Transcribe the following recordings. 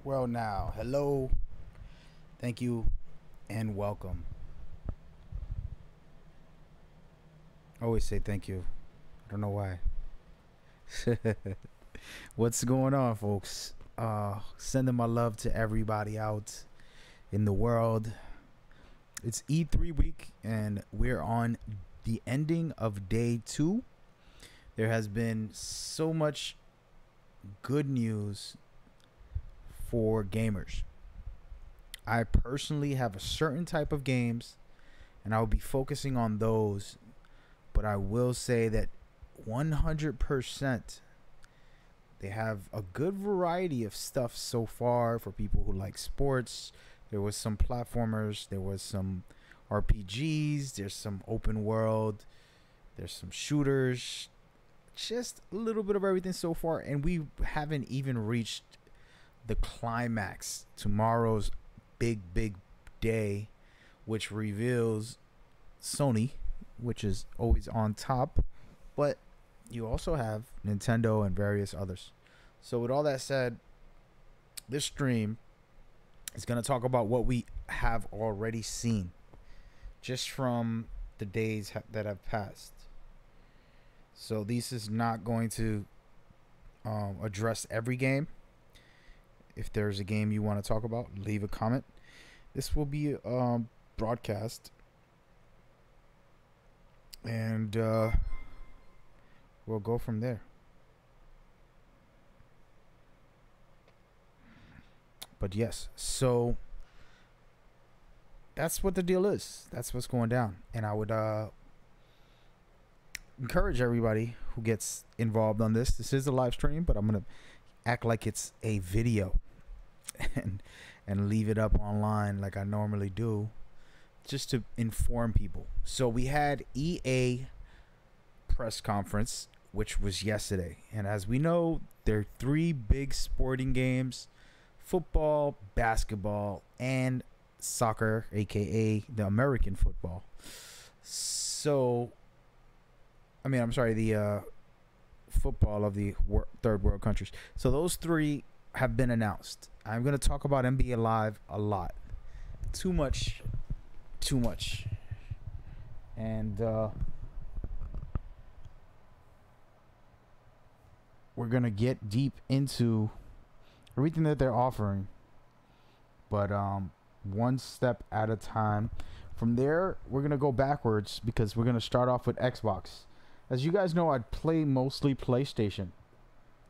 Well, now, hello, thank you, and welcome. I always say thank you. I don't know why. What's going on, folks? Sending my love to everybody out in the world. It's E3 week, and we're on the ending of day two. There has been so much good news for gamers. I personally have a certain type of games, and I'll be focusing on those. But I will say that 100% they have a good variety of stuff so far for people who like sports. There was some platformers, there was some RPGs, there's some open world, there's some shooters, just a little bit of everything so far, and we haven't even reached the climax, tomorrow's big day, which reveals Sony, which is always on top, but you also have Nintendo and various others. So with all that said, this stream is going to talk about what we have already seen just from the days that have passed. So this is not going to address every game. If there's a game you want to talk about, leave a comment. This will be broadcast, and we'll go from there. But yes, so that's what the deal is. That's what's going down, and I would encourage everybody who gets involved on this. This is a live stream, but I'm gonna act like it's a video and leave it up online like I normally do, just to inform people. So we had EA press conference, which was yesterday, and as we know, there are three big sporting games: football, basketball, and soccer, aka the American football. So I'm sorry, the football of the third world countries. So those three have been announced. I'm going to talk about NBA Live a lot. Too much. And we're going to get deep into everything that they're offering. But one step at a time. From there, we're going to go backwards because we're going to start off with Xbox. As you guys know, I play mostly PlayStation.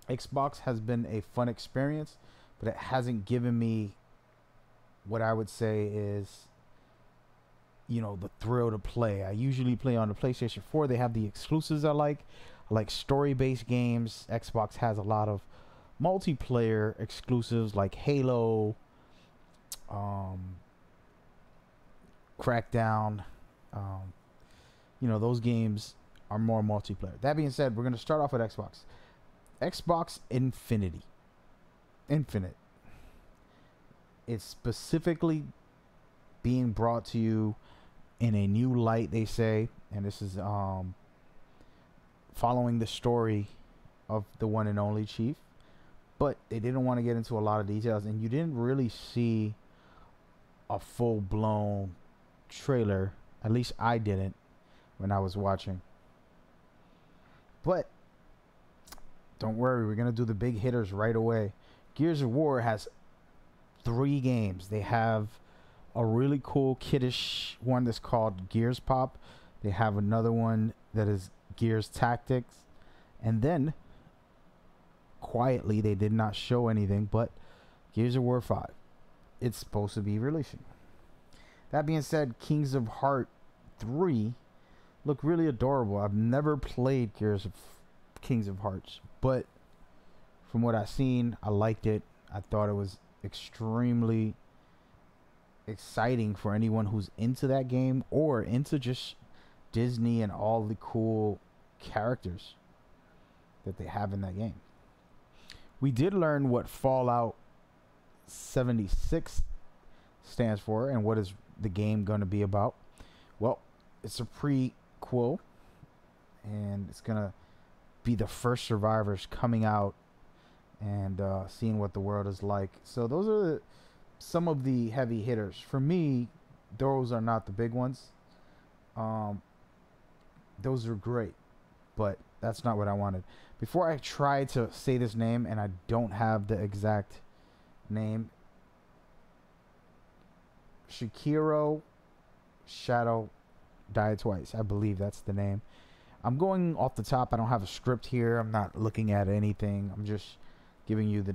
Xbox has been a fun experience, but it hasn't given me what I would say is, the thrill to play. I usually play on the PlayStation 4. They have the exclusives I like. I like story-based games. Xbox has a lot of multiplayer exclusives like Halo, Crackdown. Those games are more multiplayer. That being said, we're going to start off with Xbox. Xbox Infinite. It's specifically being brought to you in a new light, they say, and this is following the story of the one and only Chief, but they didn't want to get into a lot of details, and you didn't really see a full-blown trailer. At least I didn't when I was watching. But don't worry, we're going to do the big hitters right away. Gears of War has 3 games. They have a really cool kiddish one that's called Gears Pop. They have another one that is Gears Tactics. And then, quietly, they did not show anything, but Gears of War 5. It's supposed to be releasing. That being said, Kings of Heart 3 look really adorable. I've never played Kings of Hearts, but from what I've seen, I liked it. I thought it was extremely exciting for anyone who's into that game or into just Disney and all the cool characters that they have in that game. We did learn what Fallout 76 stands for and what is the game going to be about. Well, it's a prequel, and it's going to be the first survivors coming out and seeing what the world is like. So those are some of the heavy hitters. For me, those are not the big ones. Um, those are great, but that's not what I wanted. Before I try to say this name, and I don't have the exact name, Shikiro Shadow Die Twice. I believe that's the name. I'm going off the top. I don't have a script here. I'm not looking at anything. I'm just giving you the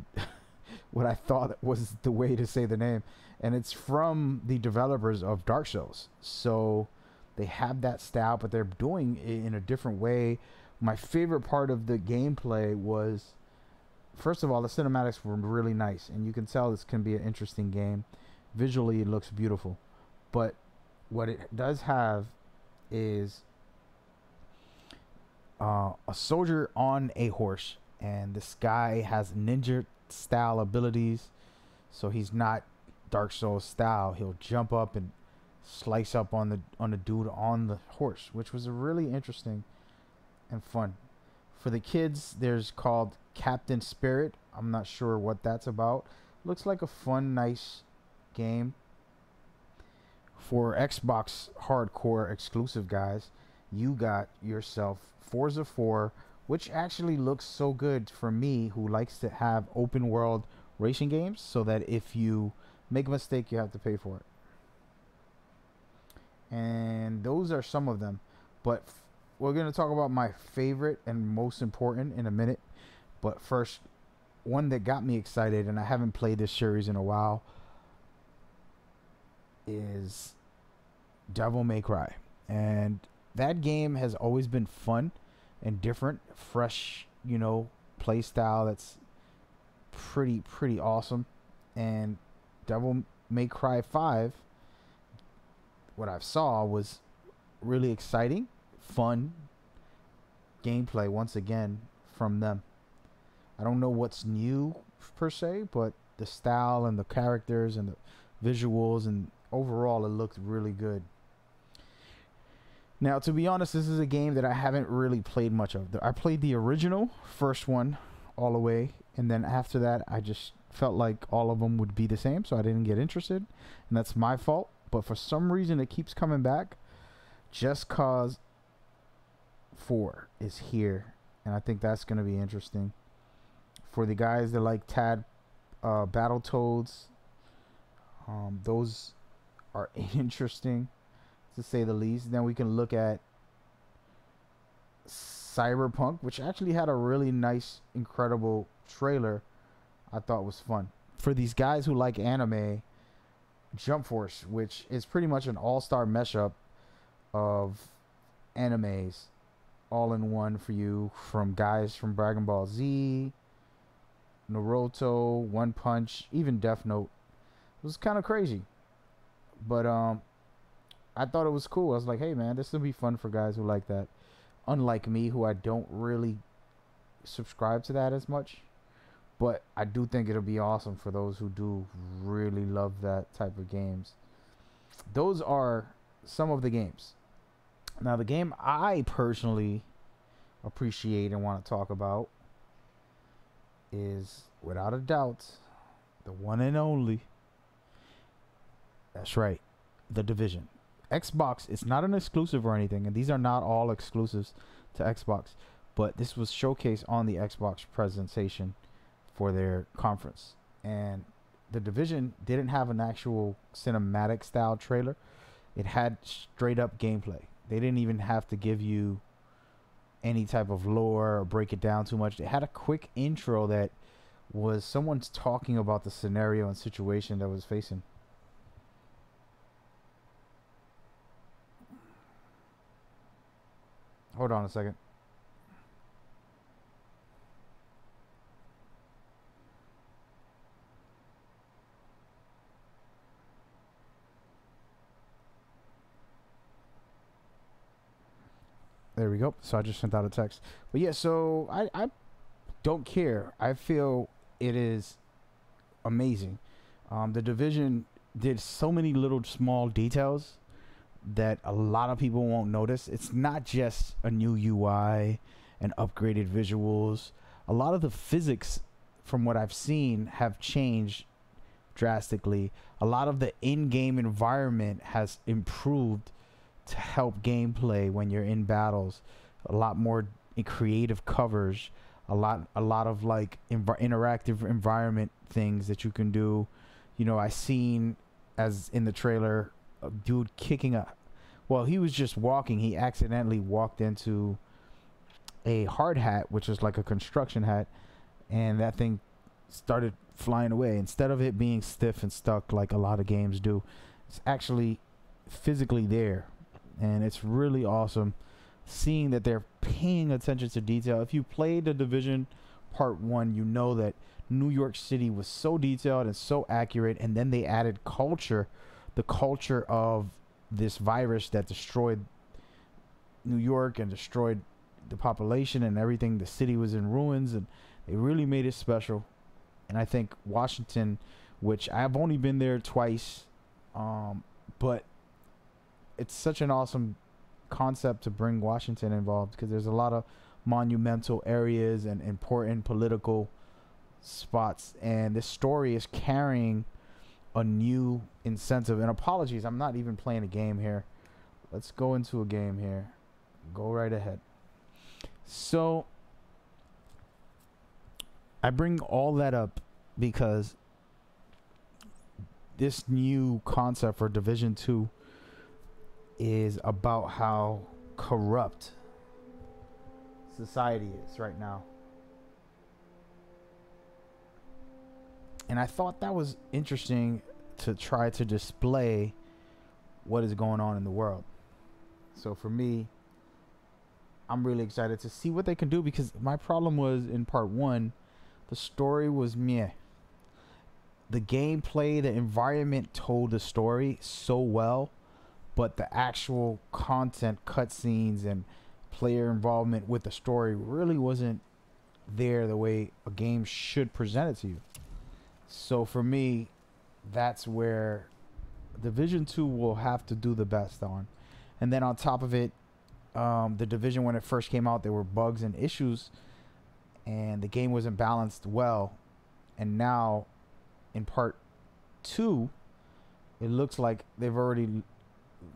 what I thought was the way to say the name. And it's from the developers of Dark Souls. So they have that style, but they're doing it in a different way. My favorite part of the gameplay was, first of all, the cinematics were really nice. And you can tell this can be an interesting game. Visually, it looks beautiful. But what it does have is a soldier on a horse, and this guy has ninja style abilities, so he's not Dark Souls style. He'll jump up and slice up on the dude on the horse, which was a really interesting and fun. For the kids, there's called Captain Spirit. I'm not sure what that's about. Looks like a fun, nice game. For Xbox hardcore exclusive guys, you got yourself Forza 4, which actually looks so good for me, who likes to have open world racing games, so that if you make a mistake, you have to pay for it. And those are some of them, but we're going to talk about my favorite and most important in a minute. But first, one that got me excited, and I haven't played this series in a while, is Devil May Cry. And that game has always been fun and different, fresh, play style that's pretty awesome. And Devil May Cry 5, what I saw was really exciting, fun gameplay once again from them. I don't know what's new per se, but the style and the characters and the visuals and overall it looked really good. Now, to be honest, this is a game that I haven't really played much of. I played the original first one all the way, and then after that I just felt like all of them would be the same, so I didn't get interested, and that's my fault. But for some reason it keeps coming back. Just Cause 4 is here, and I think that's going to be interesting for the guys that like Battletoads. Those are interesting, to say the least. Then we can look at Cyberpunk, which actually had a really nice, incredible trailer. I thought was fun. For these guys who like anime, Jump Force, which is pretty much an all-star mashup of animes all in one for you, from guys from Dragon Ball Z, Naruto, One Punch, even Death Note. It was kind of crazy, but I thought it was cool. I was like, hey man, this will be fun for guys who like that, unlike me, who I don't really subscribe to that as much. But I do think it'll be awesome for those who do really love that type of games. Those are some of the games. Now, the game I personally appreciate and want to talk about is, without a doubt, the one and only. That's right, The Division. Xbox, it's not an exclusive or anything, and these are not all exclusives to Xbox, but this was showcased on the Xbox presentation for their conference. And The Division didn't have an actual cinematic style trailer. It had straight up gameplay. They didn't even have to give you any type of lore or break it down too much. They had a quick intro that was someone's talking about the scenario and situation that was facing. Hold on a second. There we go. So I just sent out a text. But yeah, so I don't care. I feel it is amazing. The Division did so many little small details that a lot of people won't notice. It's not just a new UI and upgraded visuals. A lot of the physics from what I've seen, have changed drastically. A lot of the in-game environment has improved to help gameplay when you're in battles. A lot more creative covers, a lot of like interactive environment things that you can do. You know, I seen, as in the trailer, a dude kicking a, well, he was just walking, he accidentally walked into a hard hat, which is like a construction hat, and that thing started flying away. Instead of it being stiff and stuck like a lot of games do, it's actually physically there, and it's really awesome seeing that they're paying attention to detail. If you played The Division Part 1, you know that New York City was so detailed and so accurate, and then they added culture, the culture of this virus that destroyed New York and destroyed the population and everything. The city was in ruins, and they really made it special. And I think Washington, which I've only been there twice, but it's such an awesome concept to bring Washington involved, because there's a lot of monumental areas and important political spots, and this story is carrying a new incentive. And apologies, I'm not even playing a game here. Let's go into a game here. Go right ahead. So I bring all that up because this new concept for Division 2 is about how corrupt society is right now. And I thought that was interesting to try to display what is going on in the world. So for me, I'm really excited to see what they can do, because my problem was in Part 1, the story was meh. The gameplay, the environment told the story so well, but the actual content, cutscenes, and player involvement with the story really wasn't there the way a game should present it to you. So for me, that's where Division 2 will have to do the best on. And then on top of it, the Division, when it first came out, there were bugs and issues, and the game wasn't balanced well. And now in Part 2, it looks like they've already,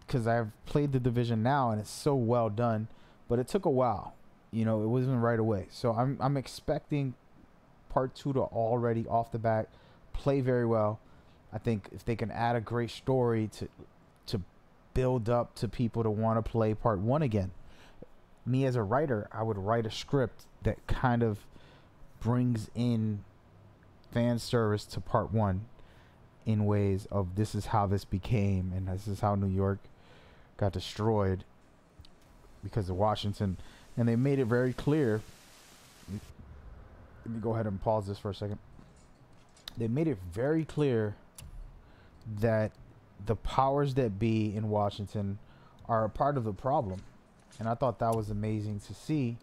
because I've played the Division now and it's so well done, but it took a while. You know, it wasn't right away. So I'm expecting Part 2 to already off the bat play very well. I think if they can add a great story to build up to people to want to play Part 1 again. Me as a writer, I would write a script that kind of brings in fan service to Part 1 in ways of, this is how this became, and this is how New York got destroyed because of Washington. And they made it very clear. Let me go ahead and pause this for a second. They made it very clear that the powers that be in Washington are a part of the problem. And I thought that was amazing to see,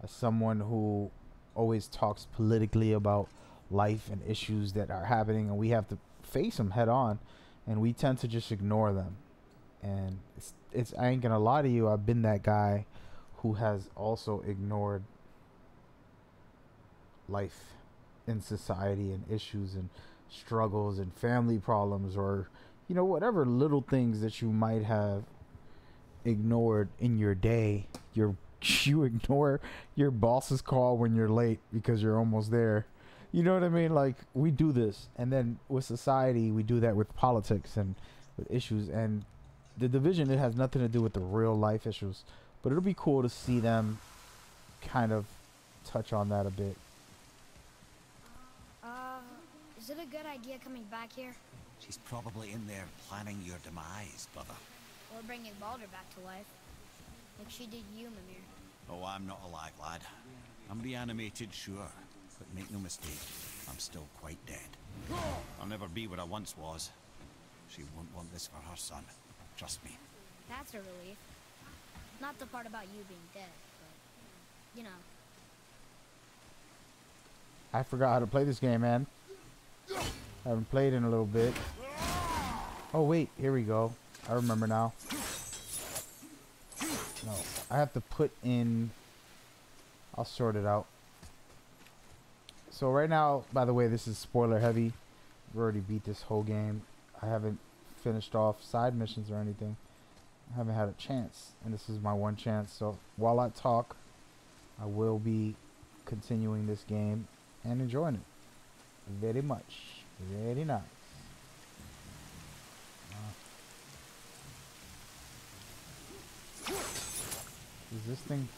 as someone who always talks politically about life and issues that are happening, and we have to face them head on, and we tend to just ignore them. And it's I ain't gonna lie to you, I've been that guy who has also ignored life in society and issues and struggles and family problems, or you know, whatever little things that you might have ignored in your day. You ignore your boss's call when you're late because you're almost there. You know what I mean? Like, we do this, and then with society we do that with politics and with issues. And the Division, it has nothing to do with the real life issues, but it'll be cool to see them kind of touch on that a bit. Is it a good idea coming back here? She's probably in there planning your demise, brother. Or bringing Baldur back to life? Like she did you, Mimir. Oh, I'm not alive, lad. I'm reanimated, sure. But make no mistake, I'm still quite dead. I'll never be what I once was. She won't want this for her son. Trust me. That's a relief. Not the part about you being dead, but, you know. I forgot how to play this game, man. I haven't played in a little bit. Oh wait, here we go. I remember now. No, I have to put in... I'll sort it out. So right now, by the way, this is spoiler heavy. I've already beat this whole game. I haven't finished off side missions or anything. I haven't had a chance, and this is my one chance. So while I talk, I will be continuing this game and enjoying it very much. Very nice. Is this thing...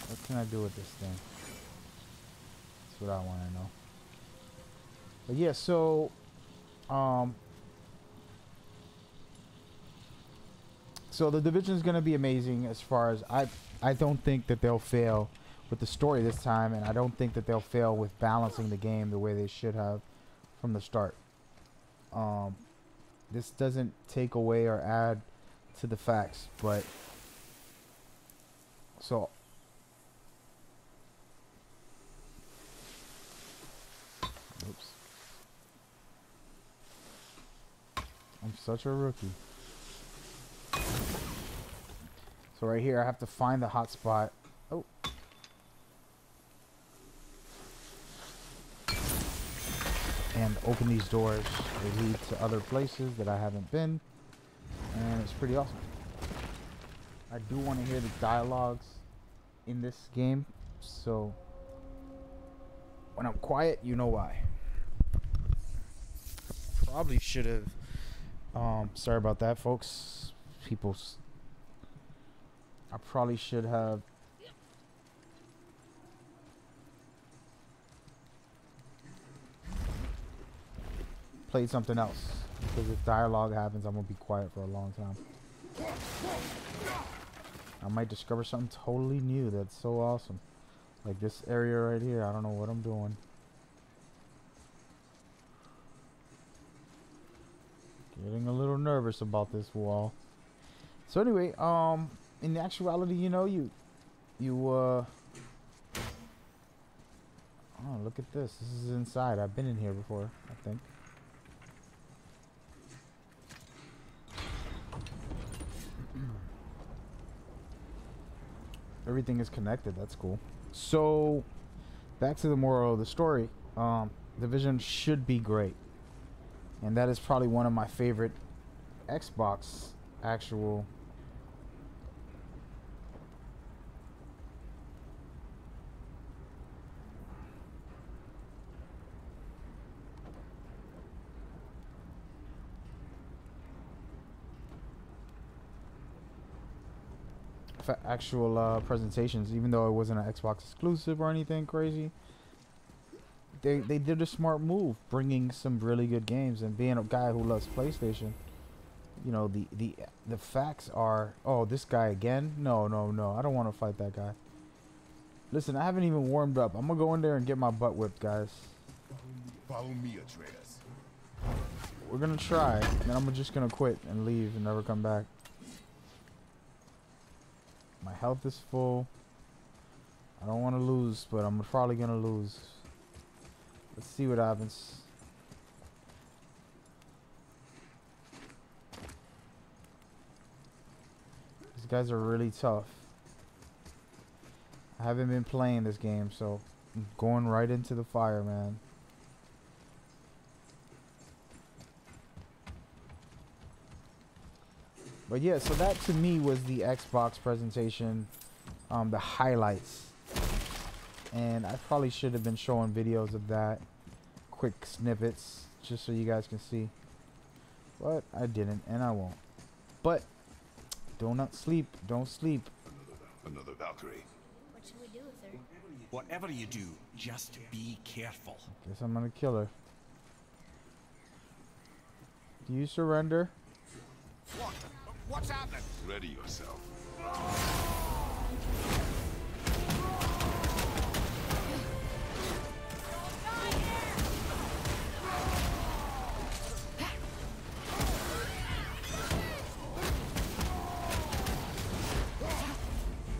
What can I do with this thing? That's what I want to know. But yeah, so... So the Division is going to be amazing as far as... I don't think that they'll fail with the story this time, and I don't think that they'll fail with balancing the game the way they should have from the start. This doesn't take away or add to the facts, but... So... Oops. I'm such a rookie. So right here, I have to find the hot spot. Oh. And open these doors. They lead to other places that I haven't been. And it's pretty awesome. I do want to hear the dialogues in this game. So when I'm quiet, you know why. Probably should have... sorry about that, folks. I probably should have played something else, because if dialogue happens, I'm gonna be quiet for a long time. I might discover something totally new that's so awesome, like this area right here. I don't know what I'm doing. Getting a little nervous about this wall. So anyway, in actuality, you know, oh, look at this. This is inside. I've been in here before, I think. Everything is connected. That's cool. So, back to the moral of the story. Division should be great. And that is probably one of my favorite Xbox actual presentations, even though it wasn't an Xbox exclusive or anything crazy. They did a smart move, bringing some really good games, and being a guy who loves PlayStation. You know, the facts are, oh, this guy again? No, I don't want to fight that guy. Listen, I haven't even warmed up. I'm gonna go in there and get my butt whipped, guys. Follow me, Atreus. We're gonna try, and I'm just gonna quit and leave and never come back. My health is full. I don't want to lose, but I'm probably gonna lose. Let's see what happens. These guys are really tough. I haven't been playing this game, so I'm going right into the fire, man. But yeah, so that to me was the Xbox presentation, the highlights. And I probably should have been showing videos of that, quick snippets, just so you guys can see. But I didn't, and I won't. But do not sleep. Don't sleep. Another Valkyrie. What should we do with her? Whatever you do, just be careful. Guess I'm gonna kill her. Do you surrender? What? What's happening? Ready yourself.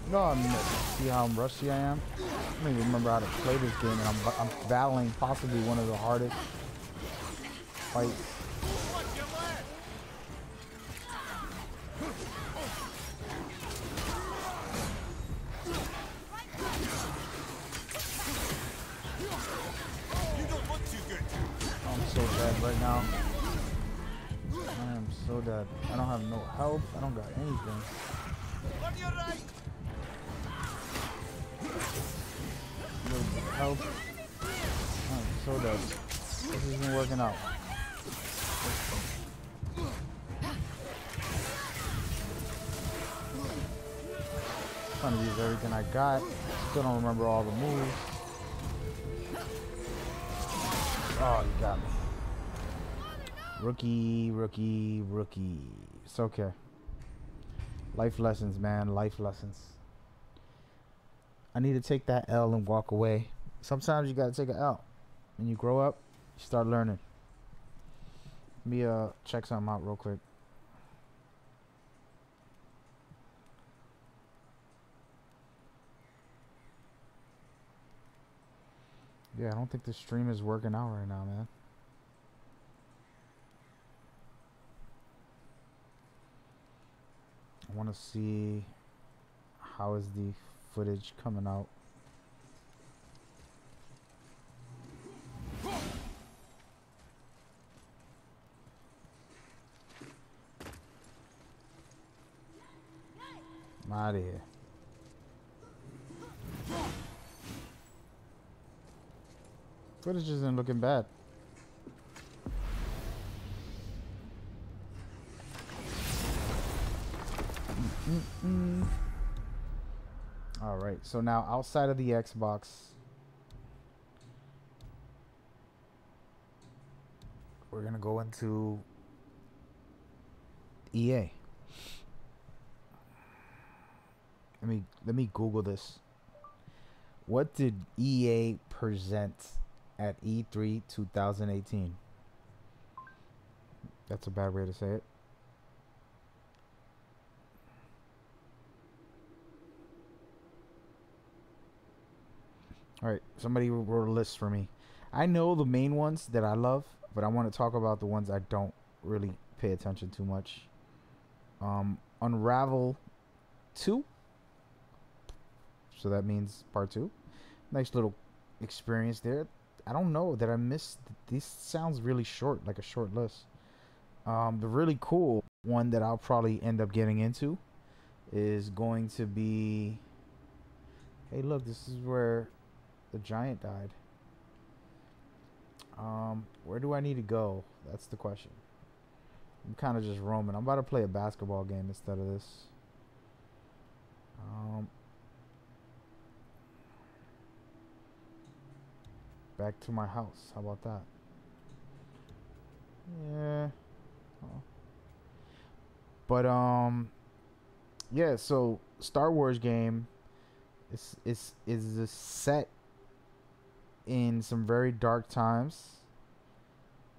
No, I mean, see how rusty I am? I don't even remember how to play this game, and I'm battling possibly one of the hardest fights. dead right now. I am so dead. I don't have no health. I don't got anything. On your right. A little bit of health. I'm so dead. This isn't working out. Trying to use everything I got. Still don't remember all the moves. Oh, you got me. Rookie, rookie, rookie. It's okay. Life lessons, man. Life lessons. I need to take that L and walk away. Sometimes you gotta take an L. When you grow up, you start learning. Let me check something out real quick. Yeah, I don't think the stream is working out right now, man. I want to see how is the footage coming out. I'm out of here. Footage isn't looking bad. All right, so now outside of the Xbox, we're gonna go into EA. Let me Google this. What did EA present at E3 2018? That's a bad way to say it. All right, somebody wrote a list for me. I know the main ones that I love, but I want to talk about the ones I don't really pay attention too much. Unravel 2. So that means part 2. Nice little experience there. I don't know that I missed. This sounds really short, like a short list. The really cool one that I'll probably end up getting into is going to be... Hey, look, this is where the giant died. Where do I need to go? That's the question. I'm kind of just roaming. I'm about to play a basketball game instead of this. Back to my house. How about that? Yeah. Oh. But yeah. So Star Wars game is a set in some very dark times.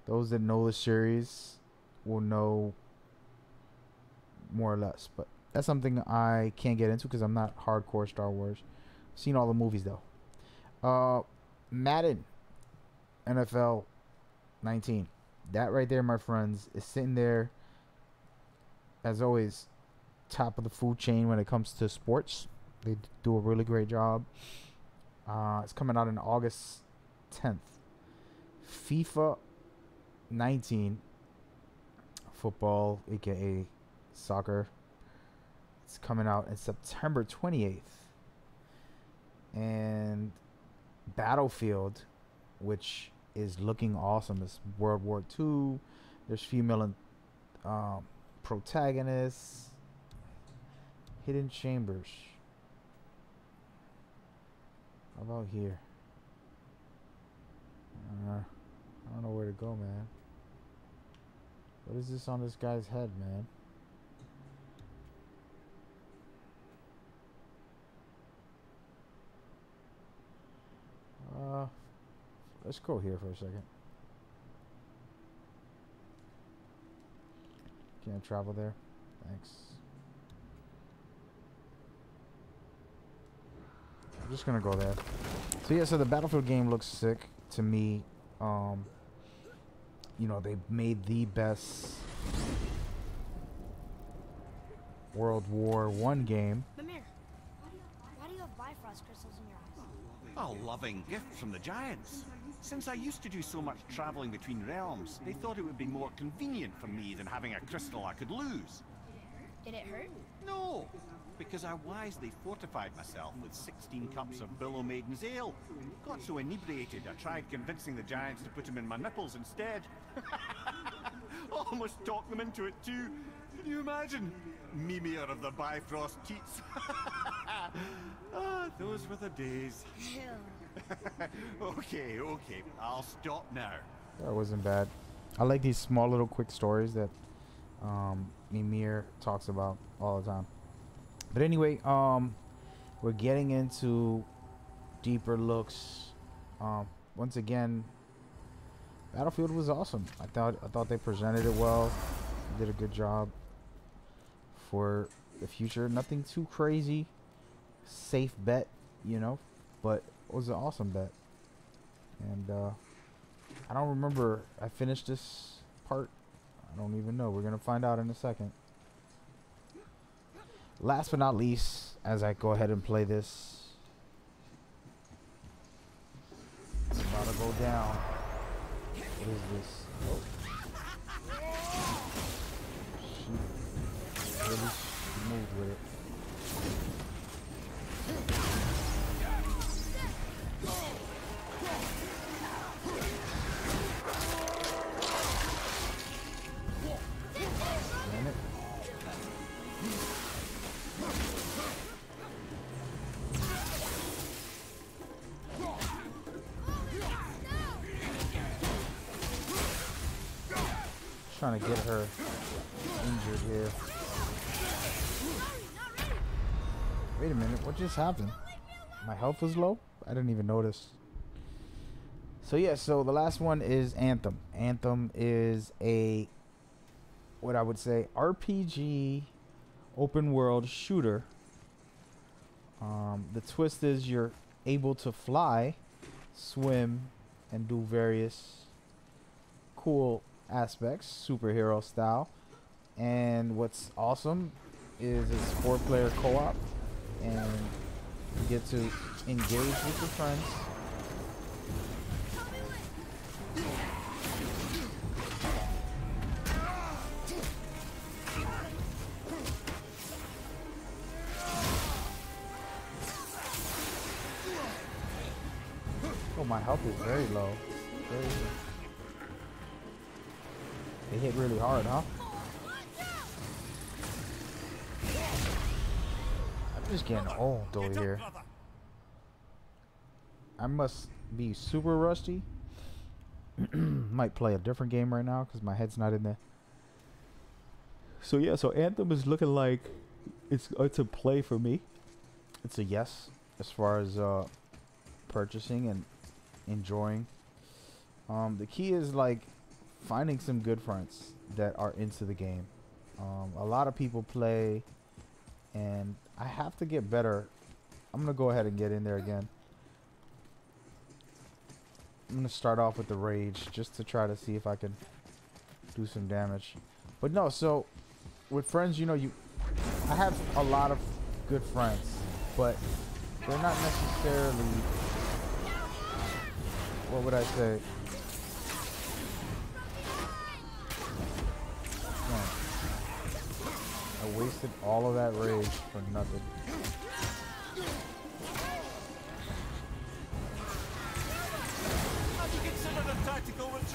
Those that know the series will know more or less, but that's something I can't get into because I'm not hardcore Star Wars. Seen all the movies though. Madden NFL 19. That right there, my friends, is sitting there as always top of the food chain when it comes to sports. They do a really great job. It's coming out on August 10th. FIFA 19 football, aka soccer. It's coming out on September 28th. And Battlefield, which is looking awesome. It's World War II. There's female protagonists. Hidden Chambers. How about here? I don't know where to go, man. What is this on this guy's head, man? Let's go here for a second. Can't travel there. Thanks. I'm just gonna go there. So yeah, so the Battlefield game looks sick to me. You know, they made the best World War I game. Mimir, why do you have Bifrost crystals in your eyes? A loving gift from the giants. Since I used to do so much traveling between realms, they thought it would be more convenient for me than having a crystal I could lose. Did it hurt? No, because I wisely fortified myself with 16 cups of Billow Maiden's Ale. Got so inebriated, I tried convincing the giants to put them in my nipples instead. Almost talked them into it too. Can you imagine? Mimir of the Bifrost Teats. Ah, those were the days. Okay, I'll stop now. That wasn't bad. I like these small little quick stories that Mimir talks about all the time. But anyway, we're getting into deeper looks. Once again, Battlefield was awesome. I thought they presented it well. Did a good job for the future. Nothing too crazy. Safe bet, you know, but it was an awesome bet. And I don't remember. I finished this part. I don't even know. We're gonna find out in a second. Last but not least, as I go ahead and play this, it's about to go down. What is this? Oh. She really moved with it. Damn it. Trying to get her injured here. Wait a minute, what just happened? My health was low? I didn't even notice. So yeah, so the last one is Anthem. Anthem is a, what I would say, RPG open world shooter. The twist is you're able to fly, swim, and do various cool aspects, superhero style. And what's awesome is it's 4-player co-op, and you get to engage with your friends. Oh, my health is very low. They hit really hard, huh? I'm just getting old over here. I must be super rusty. Might play a different game right now because my head's not in there. So yeah, so Anthem is looking like it's a play for me. It's a yes as far as purchasing and enjoying. The key is like finding some good friends that are into the game. A lot of people play, and I have to get better. I'm gonna go ahead and get in there again. I'm gonna start off with the rage just to try to see if I can do some damage. But no, so with friends, you know, I have a lot of good friends, but they're not necessarily, what would I say? I wasted all of that rage for nothing.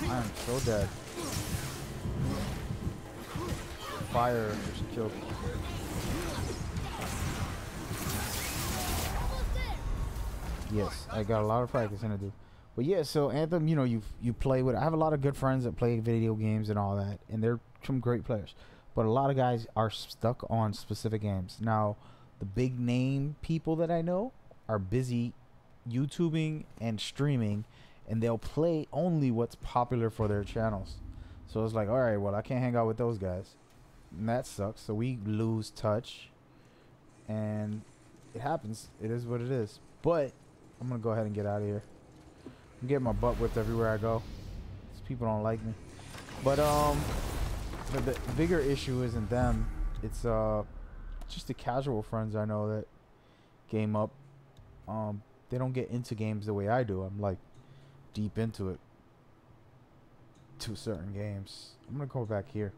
I am so dead. Fire just killed me. Yes, I got a lot of practicing to do. But yeah, so Anthem, you know, you play with. I have a lot of good friends that play video games and all that, and they're some great players. But a lot of guys are stuck on specific games. Now, the big name people that I know are busy YouTubing and streaming, and they'll play only what's popular for their channels. So it's like, all right, well, I can't hang out with those guys, and that sucks. So we lose touch, and it happens. It is what it is. But I'm gonna go ahead and get out of here. I'm getting my butt whipped everywhere I go. These people don't like me. But the bigger issue isn't them. It's just the casual friends I know that game up. They don't get into games the way I do. I'm like deep into it to certain games. I'm gonna go back here.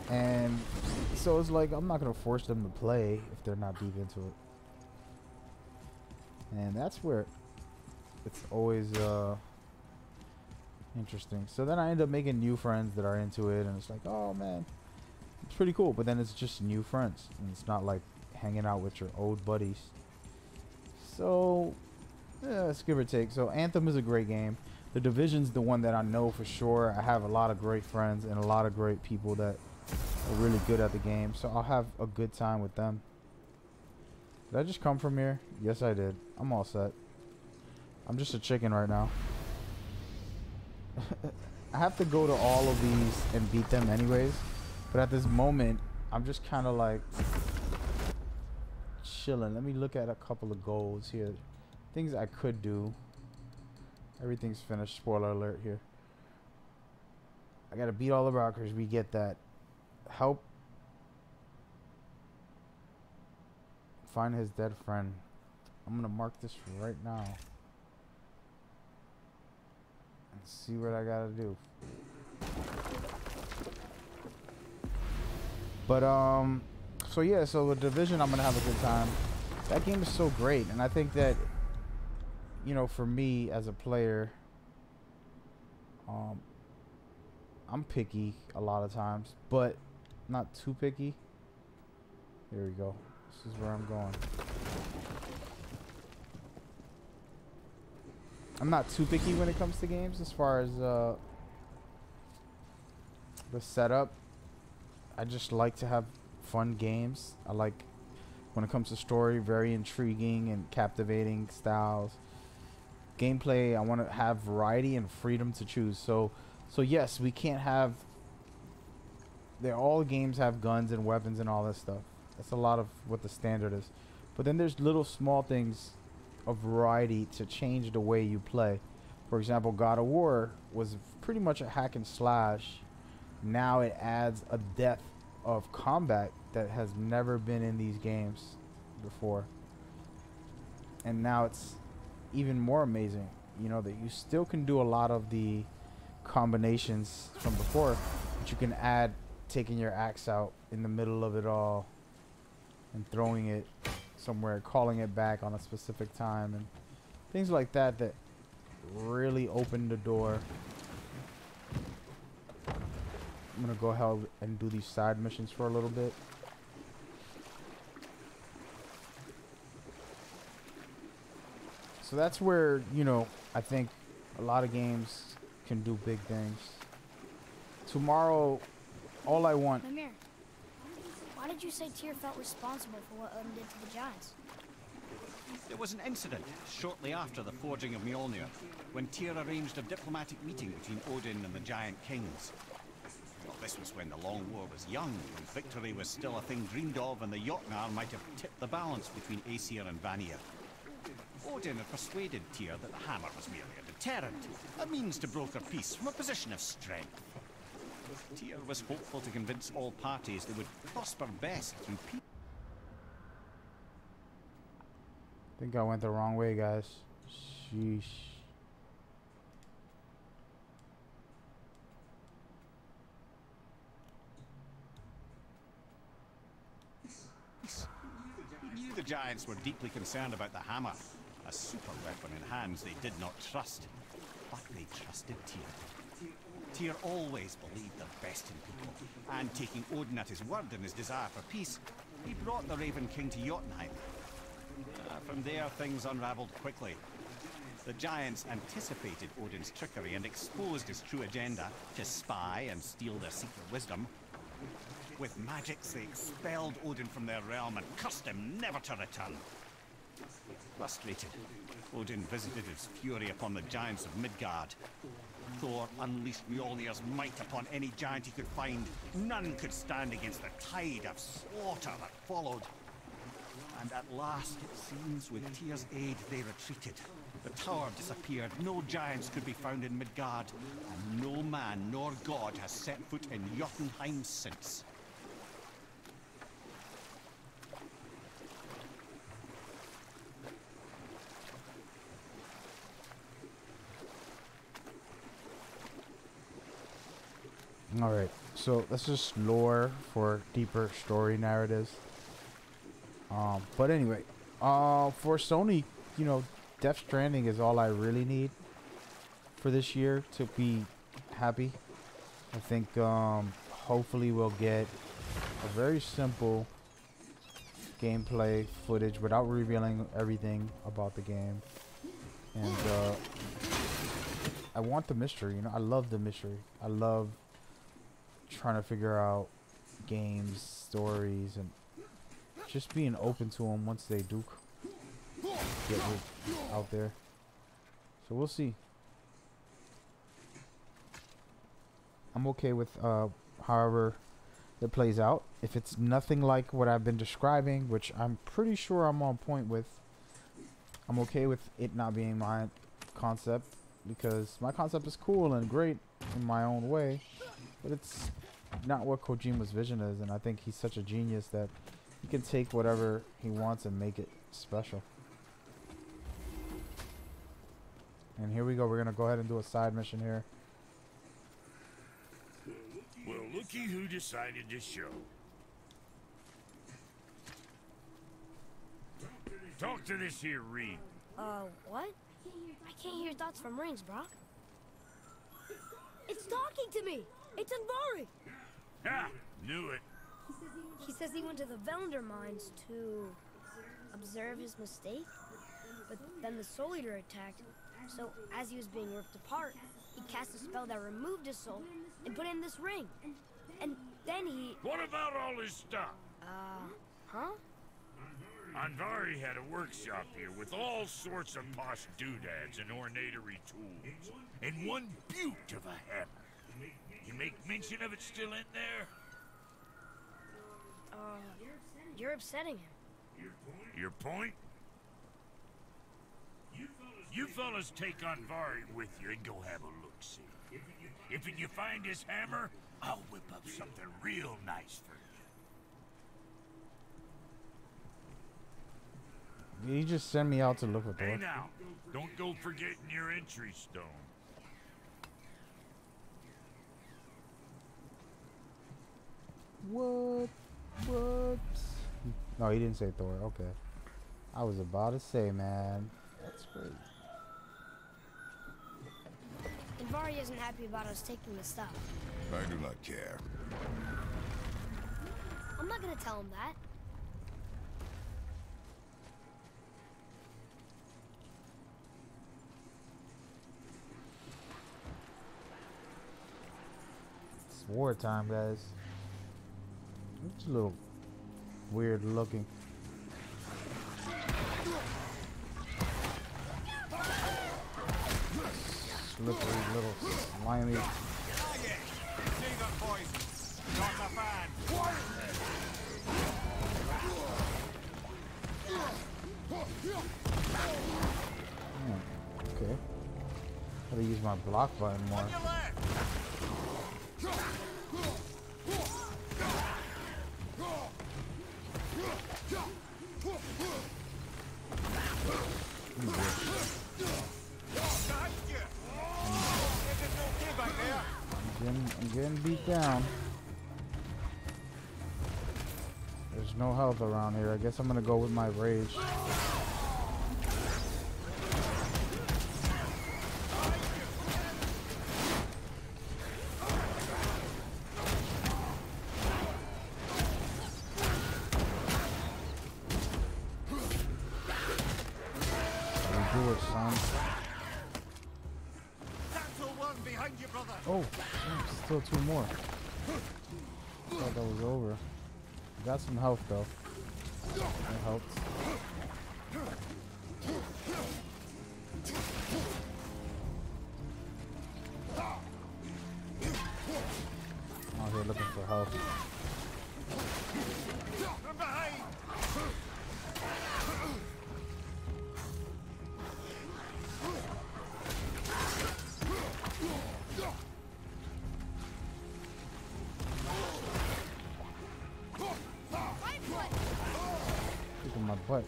And so it's like I'm not gonna force them to play if they're not deep into it. And that's where it's always interesting. So then I end up making new friends that are into it, and it's like, oh man, it's pretty cool. But then it's just new friends, and it's not like hanging out with your old buddies. So yeah, it's give or take. So Anthem is a great game. The Division's the one that I know for sure. I have a lot of great friends and a lot of great people that are really good at the game, so I'll have a good time with them. Did I just come from here? Yes, I did. I'm all set. I'm just a chicken right now. I have to go to all of these and beat them anyways, but at this moment, I'm just kind of like chilling. Let me look at a couple of goals here. Things I could do. Everything's finished. Spoiler alert here. I gotta beat all the Valkyries. We get that. Help find his dead friend. I'm gonna mark this right now and see what I gotta do. But so yeah, so the Division, I'm gonna have a good time. That game is so great, and I think that, you know, for me as a player, I'm picky a lot of times, but not too picky. Here we go. This is where I'm going. I'm not too picky when it comes to games as far as the setup. I just like to have fun games. I like, when it comes to story, very intriguing and captivating styles. Gameplay, I want to have variety and freedom to choose. So yes, we can't have, all games have guns and weapons and all that stuff. That's a lot of what the standard is. But then there's little small things of variety to change the way you play. For example, God of War was pretty much a hack and slash. Now it adds a depth of combat that has never been in these games before. And now it's even more amazing, you know, that you still can do a lot of the combinations from before, but you can add taking your axe out in the middle of it all and throwing it somewhere, calling it back on a specific time, and things like that that really open the door. I'm gonna go ahead and do these side missions for a little bit. So that's where, you know, I think a lot of games can do big things. Tomorrow, all I want... Mimir, why did you say Tyr felt responsible for what Odin did to the Giants? There was an incident shortly after the forging of Mjolnir, when Tyr arranged a diplomatic meeting between Odin and the Giant Kings. Well, this was when the Long War was young, when victory was still a thing dreamed of, and the Jotnar might have tipped the balance between Aesir and Vanir. Odin had persuaded Tyr that the hammer was merely a deterrent, a means to broker peace from a position of strength. Tyr was hopeful to convince all parties they would prosper best through peace. I think I went the wrong way, guys. Sheesh. He knew the Giants were deeply concerned about the hammer, a super weapon in hands they did not trust. But they trusted Tyr. Tyr always believed the best in people, and taking Odin at his word in his desire for peace, he brought the Raven King to Jotunheim. From there, things unraveled quickly. The Giants anticipated Odin's trickery and exposed his true agenda to spy and steal their secret wisdom. With magics, they expelled Odin from their realm and cursed him never to return. Frustrated, Odin visited his fury upon the giants of Midgard. Thor unleashed Mjolnir's might upon any giant he could find. None could stand against the tide of slaughter that followed. And at last, it seems, with Tyr's aid, they retreated. The tower disappeared, no giants could be found in Midgard, and no man nor god has set foot in Jotunheim since. All right, so that's just lore for deeper story narratives. But anyway, for Sony, you know, Death Stranding is all I really need for this year to be happy. I think hopefully we'll get a very simple gameplay footage without revealing everything about the game. And I want the mystery, you know, I love the mystery. I love trying to figure out games, stories, and just being open to them once they do get out there. So we'll see. I'm okay with however it plays out. If it's nothing like what I've been describing, which I'm pretty sure I'm on point with, I'm okay with it not being my concept, because my concept is cool and great in my own way, but it's not what Kojima's vision is, and I think he's such a genius that he can take whatever he wants and make it special. And here we go. We're gonna go ahead and do a side mission here. Well, looky who decided to show. Talk to this here Reed. What? I can't hear thoughts from rings, Brock. It's talking to me! It's Anvari! Ha! Knew it. He says he went to the Velander mines to observe his mistake, but then the Soul Eater attacked, so as he was being ripped apart, he cast a spell that removed his soul and put in this ring. And then he... What about all his stuff? Huh? Anvari had a workshop here with all sorts of posh doodads and ornatery tools, and one beaut of a hammer. You make mention of it still in there? You're upsetting him. Your point? You fellas take Anvari with you and go have a look-see. If you find his hammer, I'll whip up something real nice for you. He just sent me out to look for Thor. Hey now, don't go forgetting your entry stone. What? What? No, he didn't say Thor. Okay. I was about to say, man. That's great. Anvari isn't happy about us taking the stuff. I do not care. I'm not gonna tell him that. It's wartime, guys. It's a little weird looking. Slippery little slimy. Okay. Gotta use my block button more. I'm getting beat down. There's no health around here. I guess I'm gonna go with my rage. Do it, son. Oh, still two more. I thought that was over. Got some health though. That helps. Out here looking for health. Kicking my butt.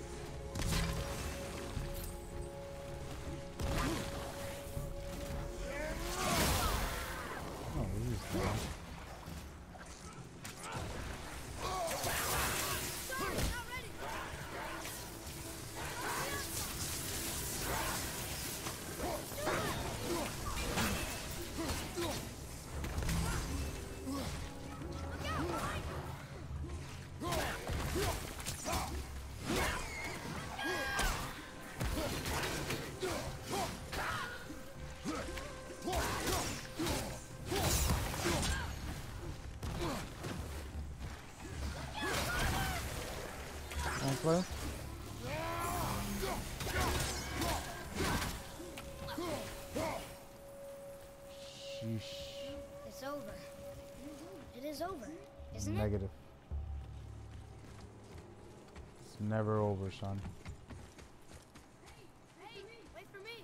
Oh, he's down. her. Sheesh. It's over. It is over, isn't it? Negative. It's never over, son. Hey, wait for me.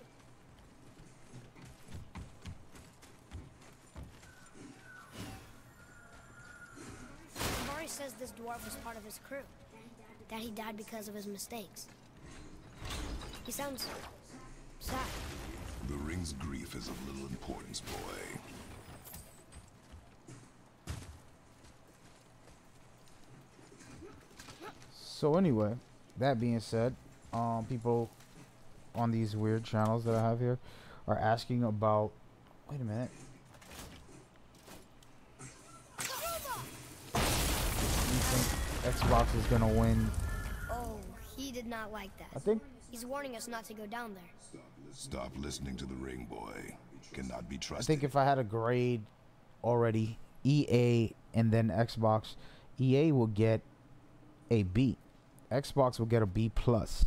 Mari says this dwarf was part of his crew. That he died because of his mistakes. He sounds sad. The ring's grief is of little importance, boy. So anyway, that being said, people on these weird channels that I have here are asking about. Wait a minute. You think Xbox is gonna win? Oh, he did not like that. I think. He's warning us not to go down there. Stop listening to the ring, boy. Cannot be I trusted. think if I had a grade already, EA and then Xbox, EA will get a B. Xbox will get a B plus.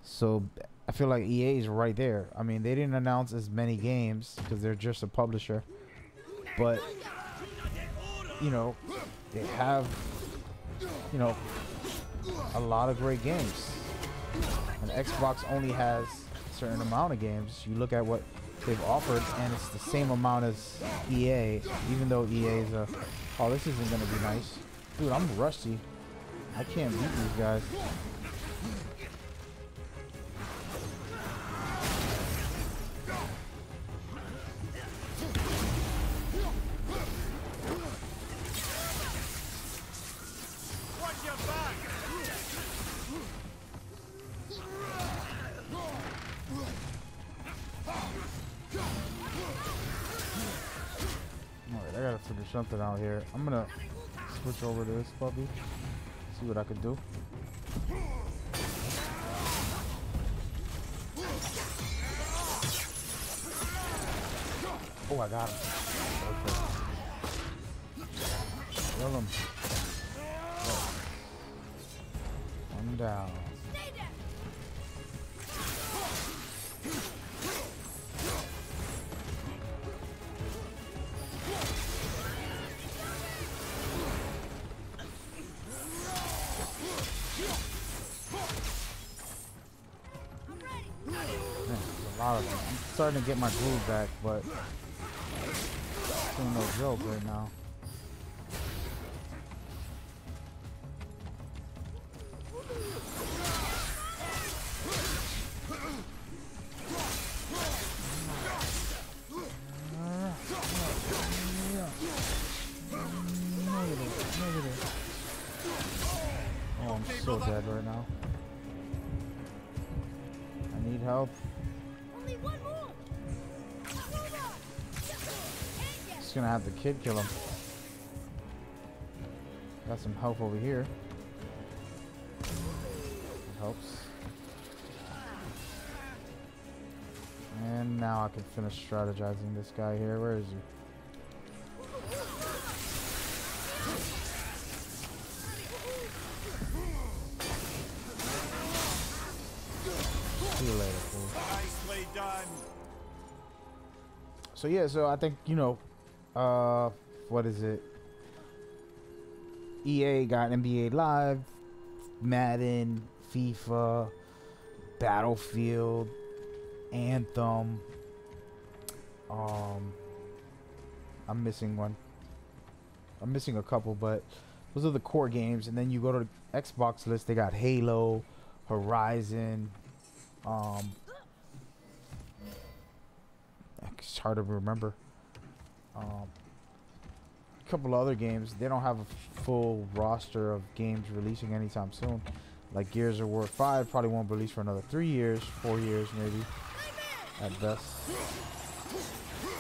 So I feel like EA is right there. I mean, they didn't announce as many games because they're just a publisher, but you know, they have, you know, a lot of great games. And Xbox only has a certain amount of games. You look at what they've offered, and it's the same amount as EA, even though EA is a. Oh, this isn't gonna be nice, dude. I'm rusty. I can't beat these guys. Alright, I gotta figure something out here. I'm gonna switch over to this puppy. See what I can do. Oh, I got him. Okay. Kill him. Oh. One down. I'm starting to get my groove back, but still no joke right now. Oh, I'm so dead right now. I need help. Only one more. Just gonna have the kid kill him. Got some help over here. It helps. And now I can finish strategizing this guy here. Where is he? See you later, fool. Nicely done. So yeah, so I think, you know, what is it? EA got NBA Live, Madden, FIFA, Battlefield, Anthem. I'm missing one. I'm missing a couple, but those are the core games. And then you go to the Xbox list, they got Halo, Horizon. It's hard to remember. A couple other games. They don't have a full roster of games releasing anytime soon. Like Gears of War 5 probably won't release for another 3 years, 4 years maybe, at best.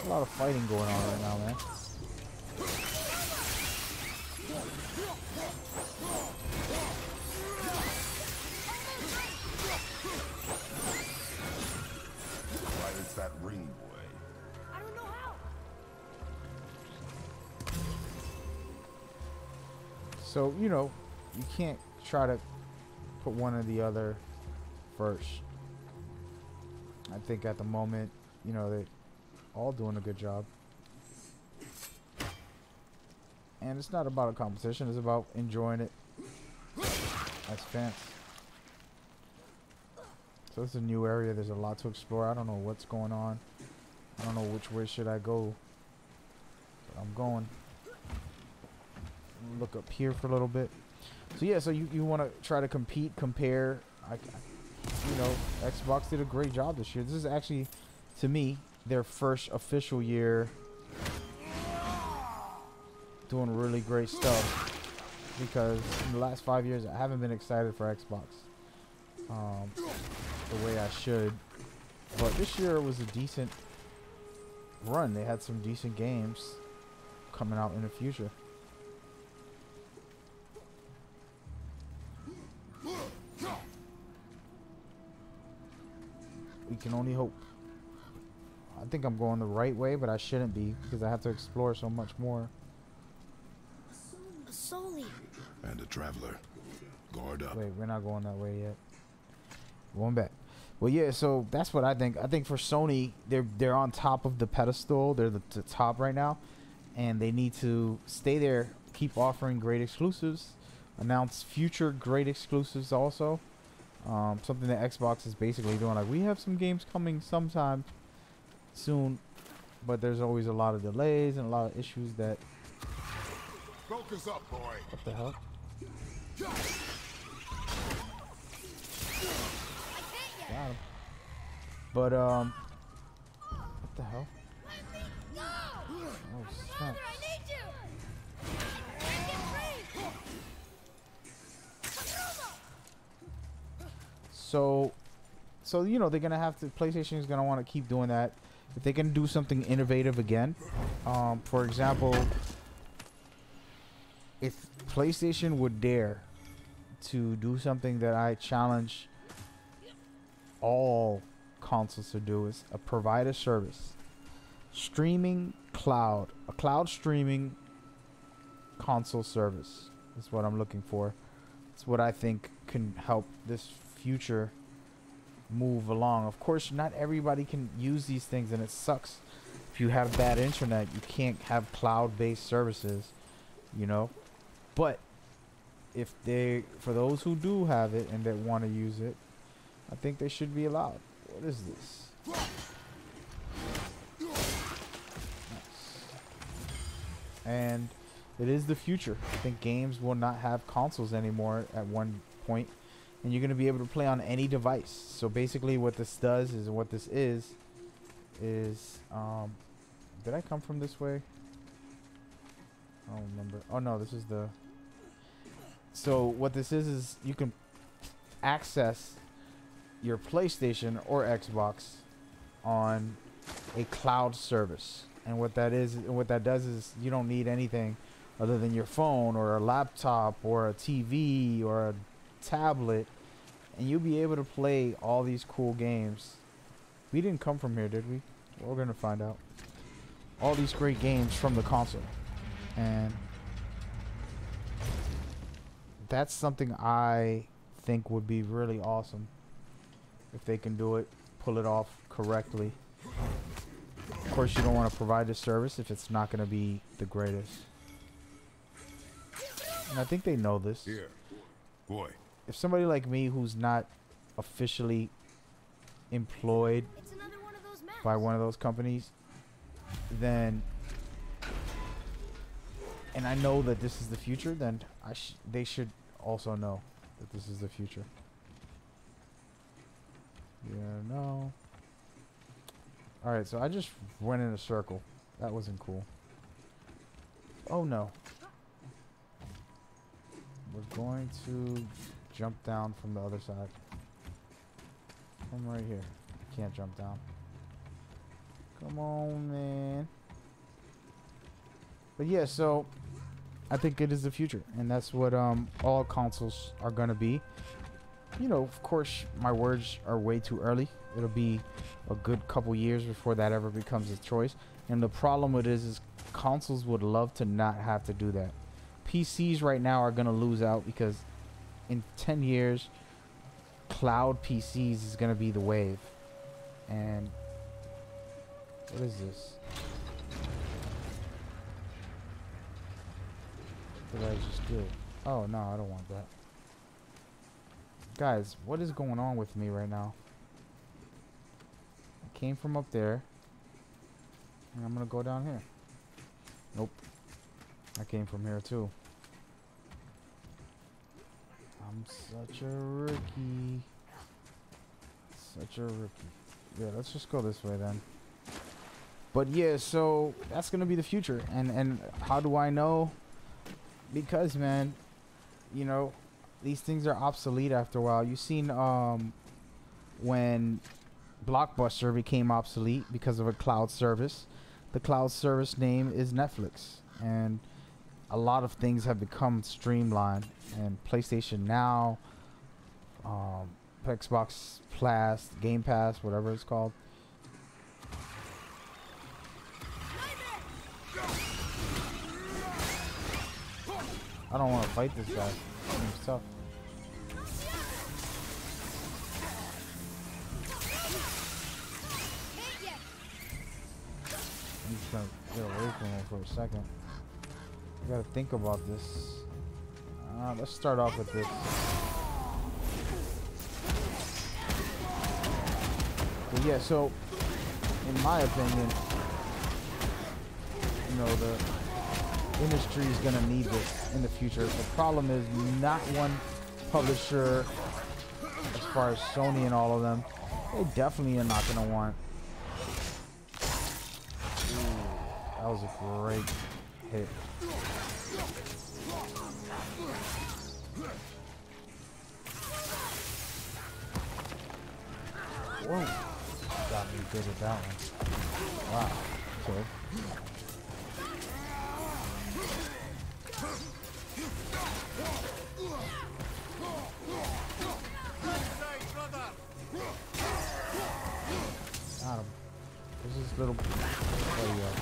A lot of fighting going on right now, man. Silence that ring, boy. I don't know how. So, you know, you can't try to put one or the other first. I think at the moment, you know, they're all doing a good job. And it's not about a competition, it's about enjoying it as fans. So it's a new area, there's a lot to explore. I don't know what's going on. I don't know which way should I go. But I'm going. Look up here for a little bit. So yeah, so you want to try to compete, compare. You know, Xbox did a great job this year. This is actually, to me, their first official year doing really great stuff. Because in the last 5 years, I haven't been excited for Xbox the way I should. But this year was a decent run. They had some decent games coming out in the future. We can only hope. I think I'm going the right way, but I shouldn't be because I have to explore so much more. A Soli. And a traveler. Guard up. Wait, we're not going that way yet. Going back. Well, yeah, so that's what I think. I think for Sony, they're on top of the pedestal. They're the top right now, and they need to stay there, keep offering great exclusives, announce future great exclusives also. Something that Xbox is basically doing. Like, we have some games coming sometime soon, but there's always a lot of delays and a lot of issues that... Focus up, boy. What the hell? Got him. But, what the hell? Oh, snap. So you know, they're gonna have to. PlayStation is gonna want to keep doing that. If they can do something innovative again, for example, if PlayStation would dare to do something that I challenge all consoles to do, is provide a service, streaming cloud, a cloud streaming console service is what I'm looking for. It's what I think can help this future move along. Of course, not everybody can use these things, and it sucks if you have bad internet. You can't have cloud-based services, you know. But if they, for those who do have it and that want to use it, I think they should be allowed. What is this? Nice. And it is the future. I think games will not have consoles anymore at one point, and you're going to be able to play on any device. So basically what this does is, what this is did I come from this way? I don't remember. Oh no, this is the... So what this is you can access your PlayStation or Xbox on a cloud service. And what that is, what that does is, you don't need anything other than your phone or a laptop or a TV or a tablet, and you'll be able to play all these cool games. We didn't come from here, did we? We're gonna find out. All these great games from the console, and that's something I think would be really awesome if they can do it, pull it off correctly. Of course, you don't want to provide this service if it's not going to be the greatest. And I think they know this. Here, boy. If somebody like me who's not officially employed by one of those companies, then, and I know that this is the future, then they should also know that this is the future. Yeah, no. Alright, so I just went in a circle. That wasn't cool. Oh no. We're going to jump down from the other side. From right here. Can't jump down. Come on, man. But yeah, so I think it is the future, and that's what all consoles are gonna be. You know, of course, my words are way too early. It'll be a good couple years before that ever becomes a choice. And the problem with it is consoles would love to not have to do that. PCs right now are gonna lose out because in 10 years, cloud PCs is gonna be the wave. And what is this? What did I just do? Oh no, I don't want that. Guys, what is going on with me right now? I came from up there, and I'm gonna go down here. Nope. I came from here too. I'm such a rookie. Such a rookie. Yeah, let's just go this way then. But yeah, so that's gonna be the future. And how do I know? Because, man, you know, these things are obsolete after a while. You seen when Blockbuster became obsolete because of a cloud service. The cloud service name is Netflix, and a lot of things have become streamlined. And PlayStation Now, Xbox Plus, Game Pass, whatever it's called. I don't want to fight this guy. He's tough. I'm just gonna get away from him for a second. I gotta think about this. Let's start off with this. But yeah, so in my opinion, you know, the industry is gonna need this in the future. The problem is not one publisher, as far as Sony and all of them, they definitely are not gonna want. Ooh, that was a great hit. Whoa, got me good with that one. Wow, okay. Got him. There's this little. Oh yeah.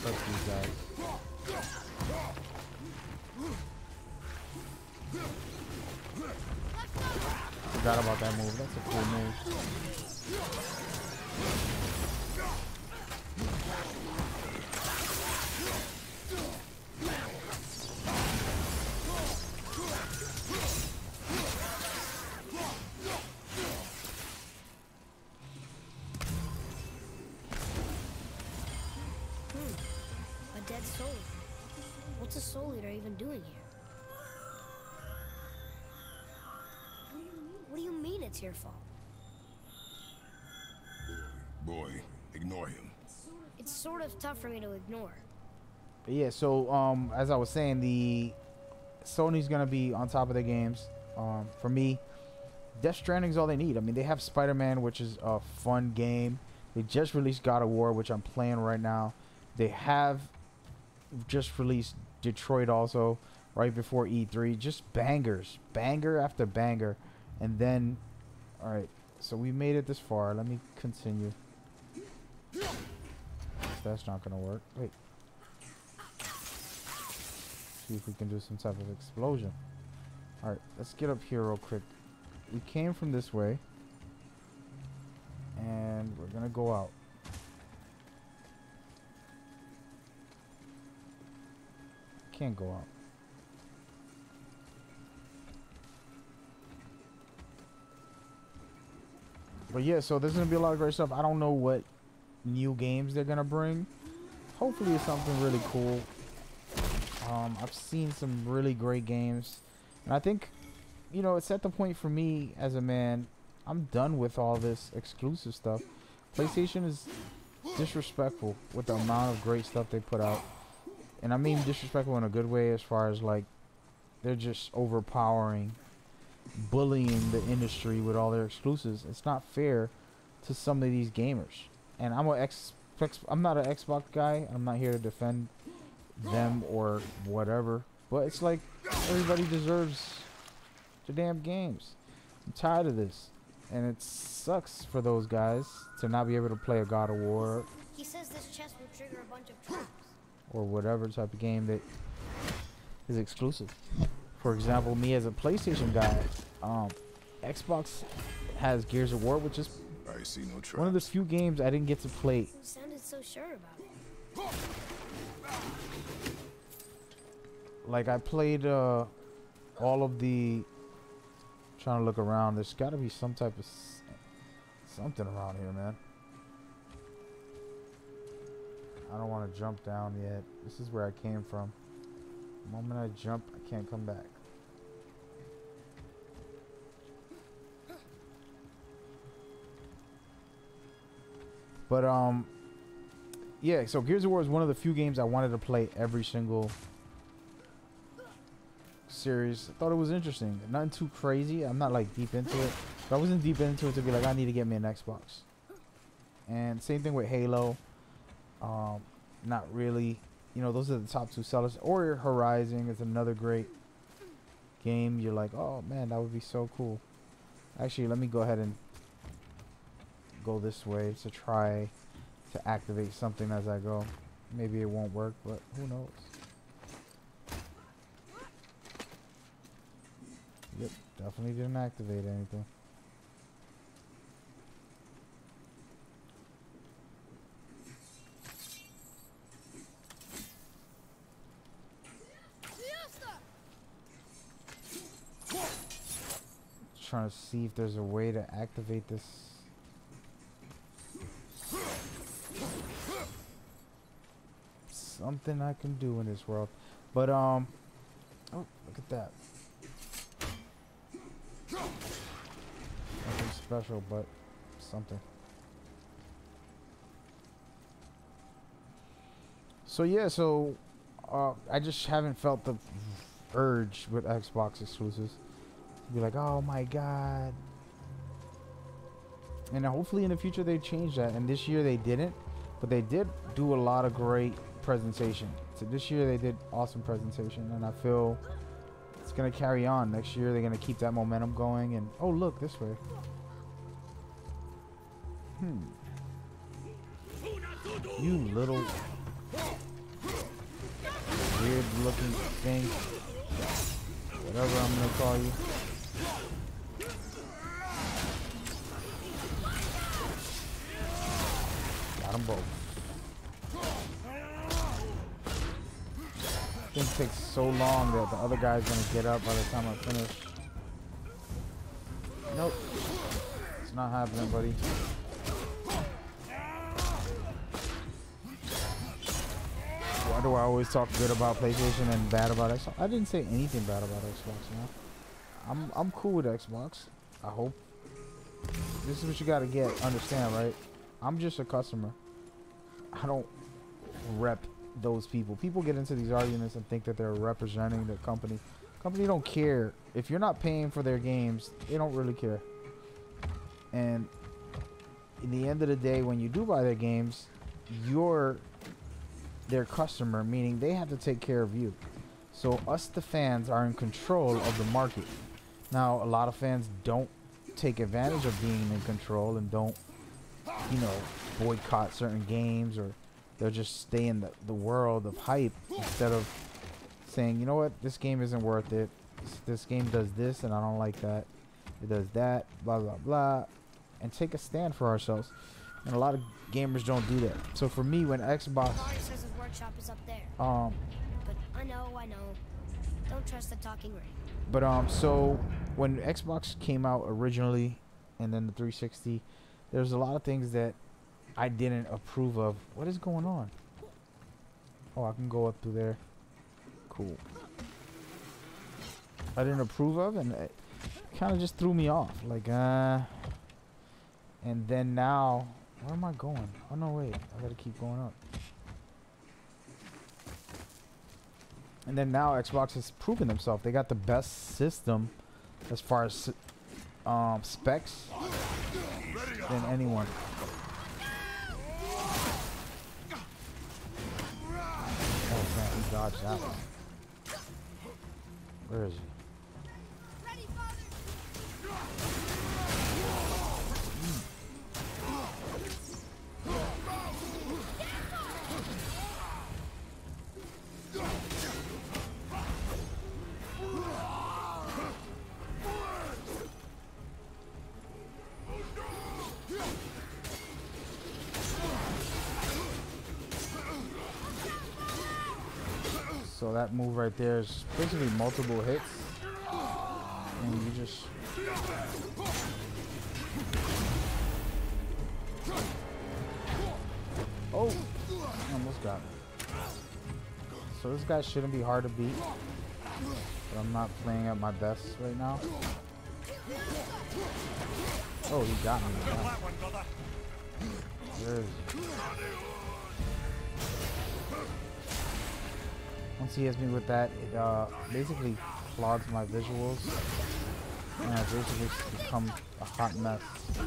Let's these guys. Forgot about that move. That's a cool move. A dead soul. What's a soul eater even doing here? What do you mean it's your fault? Boy, ignore him. It's sort of tough for me to ignore. But yeah, so as I was saying, the Sony's gonna be on top of their games. For me, Death Stranding's all they need. I mean, they have Spider-Man, which is a fun game. They just released God of War, which I'm playing right now. They have just released Detroit also right before E3. Just bangers, banger after banger. And then, all right, so we made it this far. Let me continue. That's not gonna work. Wait. See if we can do some type of explosion. All right, let's get up here real quick. We came from this way, and we're gonna go out. Can't go out. But yeah, so there's gonna be a lot of great stuff. I don't know what new games they're gonna bring. Hopefully it's something really cool. I've seen some really great games, and I think, you know, it's at the point for me as a man, I'm done with all this exclusive stuff. PlayStation is disrespectful with the amount of great stuff they put out, and I mean disrespectful in a good way, as far as like they're just overpowering, bullying the industry with all their exclusives. It's not fair to some of these gamers. And I'm not an Xbox guy. I'm not here to defend them or whatever, but it's like everybody deserves the damn games. I'm tired of this, and it sucks for those guys to not be able to play a God of War. He says this chest will trigger a bunch of traps. Or whatever type of game that is exclusive. For example, me as a PlayStation guy, Xbox has Gears of War, which is I see no traps. one of the few games I didn't get to play. You sounded so sure about it. Like, I played all of the... Trying to look around. There's got to be some type of something around here, man. I don't want to jump down yet. This is where I came from. The moment I jump, I can't come back. But yeah, so Gears of War is one of the few games I wanted to play every single series. I thought it was interesting. Nothing too crazy. I'm not like deep into it. But I wasn't deep into it to be like, I need to get me an Xbox. And same thing with Halo. Not really. You know, those are the top two sellers. Or Horizon is another great game. You're like, oh man, that would be so cool. Actually, let me go ahead and go this way to try to activate something as I go. Maybe it won't work, but who knows? Yep, definitely didn't activate anything. Trying to see if there's a way to activate this. Something I can do in this world. But oh, look at that. Nothing special, but something. So yeah, so I just haven't felt the urge with Xbox exclusives to be like, oh my god. And hopefully in the future they change that. And this year they didn't, but they did do a lot of great presentation. So this year they did awesome presentation, and I feel it's gonna carry on. Next year they're gonna keep that momentum going. And oh look, this way. You little weird looking thing, whatever I'm gonna call you. Got them both. Thing takes so long that the other guy's gonna get up by the time I finish. Nope, it's not happening, buddy. Why do I always talk good about PlayStation and bad about Xbox? I didn't say anything bad about Xbox, man. I'm cool with Xbox. I hope. This is what you gotta understand, right? I'm just a customer. I don't rep those people. People get into these arguments and think that they're representing the company. Company don't care. If you're not paying for their games, they don't really care. And in the end of the day, when you do buy their games, you're their customer, meaning they have to take care of you. So us, the fans, are in control of the market. Now, a lot of fans don't take advantage of being in control and don't, you know, boycott certain games, or they'll just stay in the world of hype instead of saying, you know what, this game isn't worth it. This game does this and I don't like that. It does that, blah, blah, blah. And take a stand for ourselves. And a lot of gamers don't do that. So for me, when Xbox... Mario says his workshop is up there. But I know. Don't trust the talking ring. But so when Xbox came out originally, and then the 360, there's a lot of things that I didn't approve of. What is going on? Oh, I can go up through there. Cool. I didn't approve of, and it kind of just threw me off. Like, and then now, where am I going? Oh no, wait, I gotta keep going up. And then now Xbox has proven themselves. They got the best system as far as specs than anyone. Oh man, he dodged that one. Where is he? So that move right there is basically multiple hits, and you just oh, I almost got it. So this guy shouldn't be hard to beat, but I'm not playing at my best right now. Oh, he got me. Yeah. Where is he? Once he hits me with that, it basically clogs my visuals, and I basically become a hot mess. You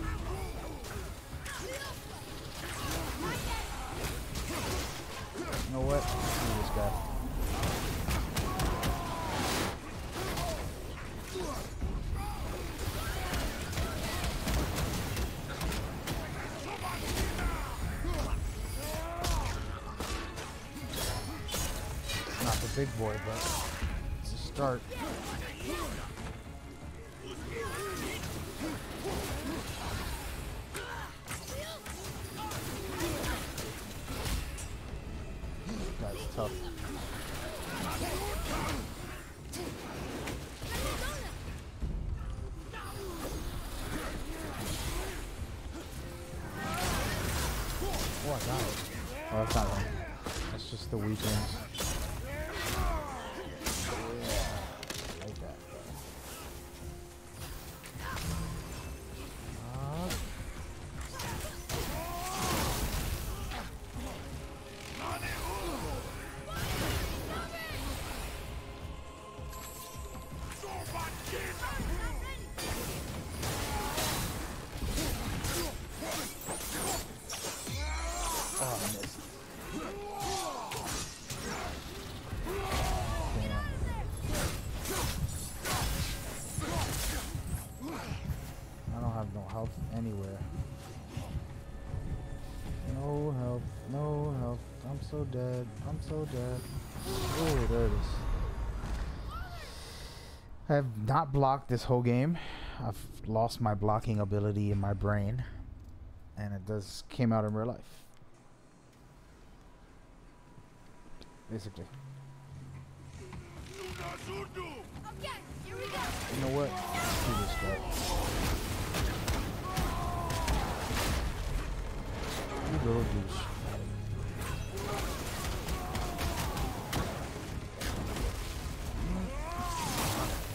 know what? Let's do this guy. Not the big boy, but it's a start. That's tough. Oh, I got it. Oh, that's not him. That's just the weak ones. Like that. Oh, I missed. Damn. I don't have no health anywhere. No health, no health. I'm so dead. I'm so dead. Oh, there it is. I have not blocked this whole game. I've lost my blocking ability in my brain, and it came out in real life. Basically. Okay, here we go. You know what? Let's do this guy. You little douche.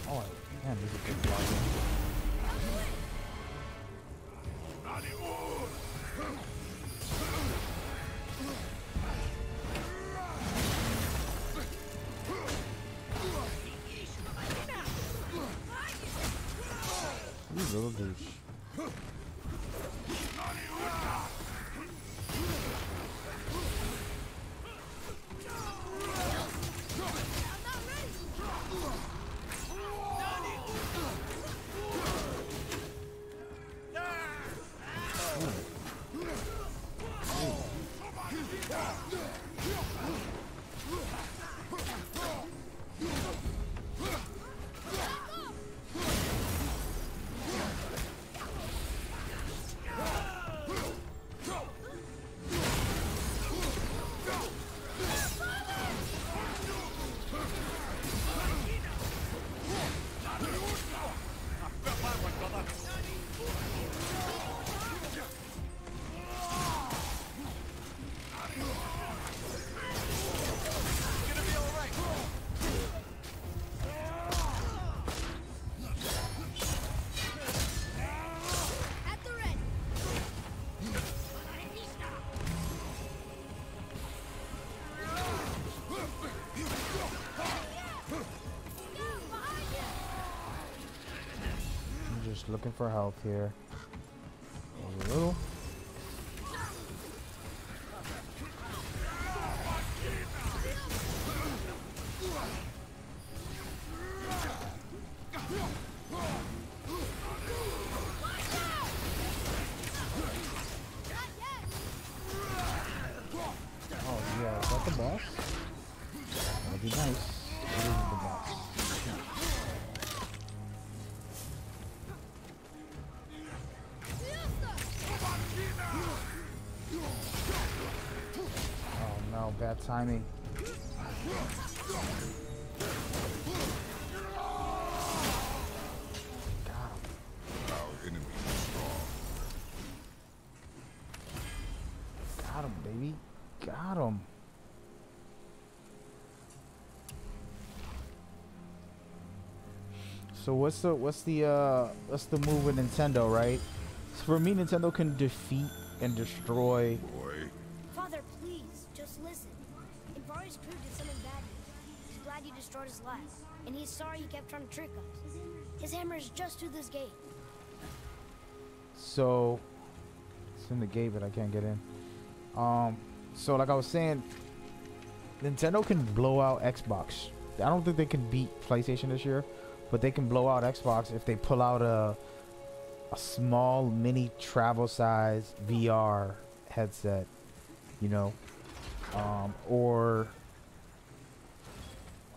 Oh, man, he's a good blogger. You little douche. Just looking for help here. A little. Oh yeah, is that the boss? That'd be nice. It is the boss. Oh no, bad timing. Our enemy is strong. Got him, baby. Got him. So what's the move with Nintendo, right? So for me, Nintendo can defeat and destroy. Boy, Father, please, just listen. Invari's crew did something bad. He's glad you destroyed his lab, and he's sorry you kept trying to trick us. His hammer is just through this gate. So it's in the gate, but I can't get in. So like I was saying, Nintendo can blow out Xbox. I don't think they can beat PlayStation this year, but they can blow out Xbox if they pull out a small mini travel size VR headset, you know, or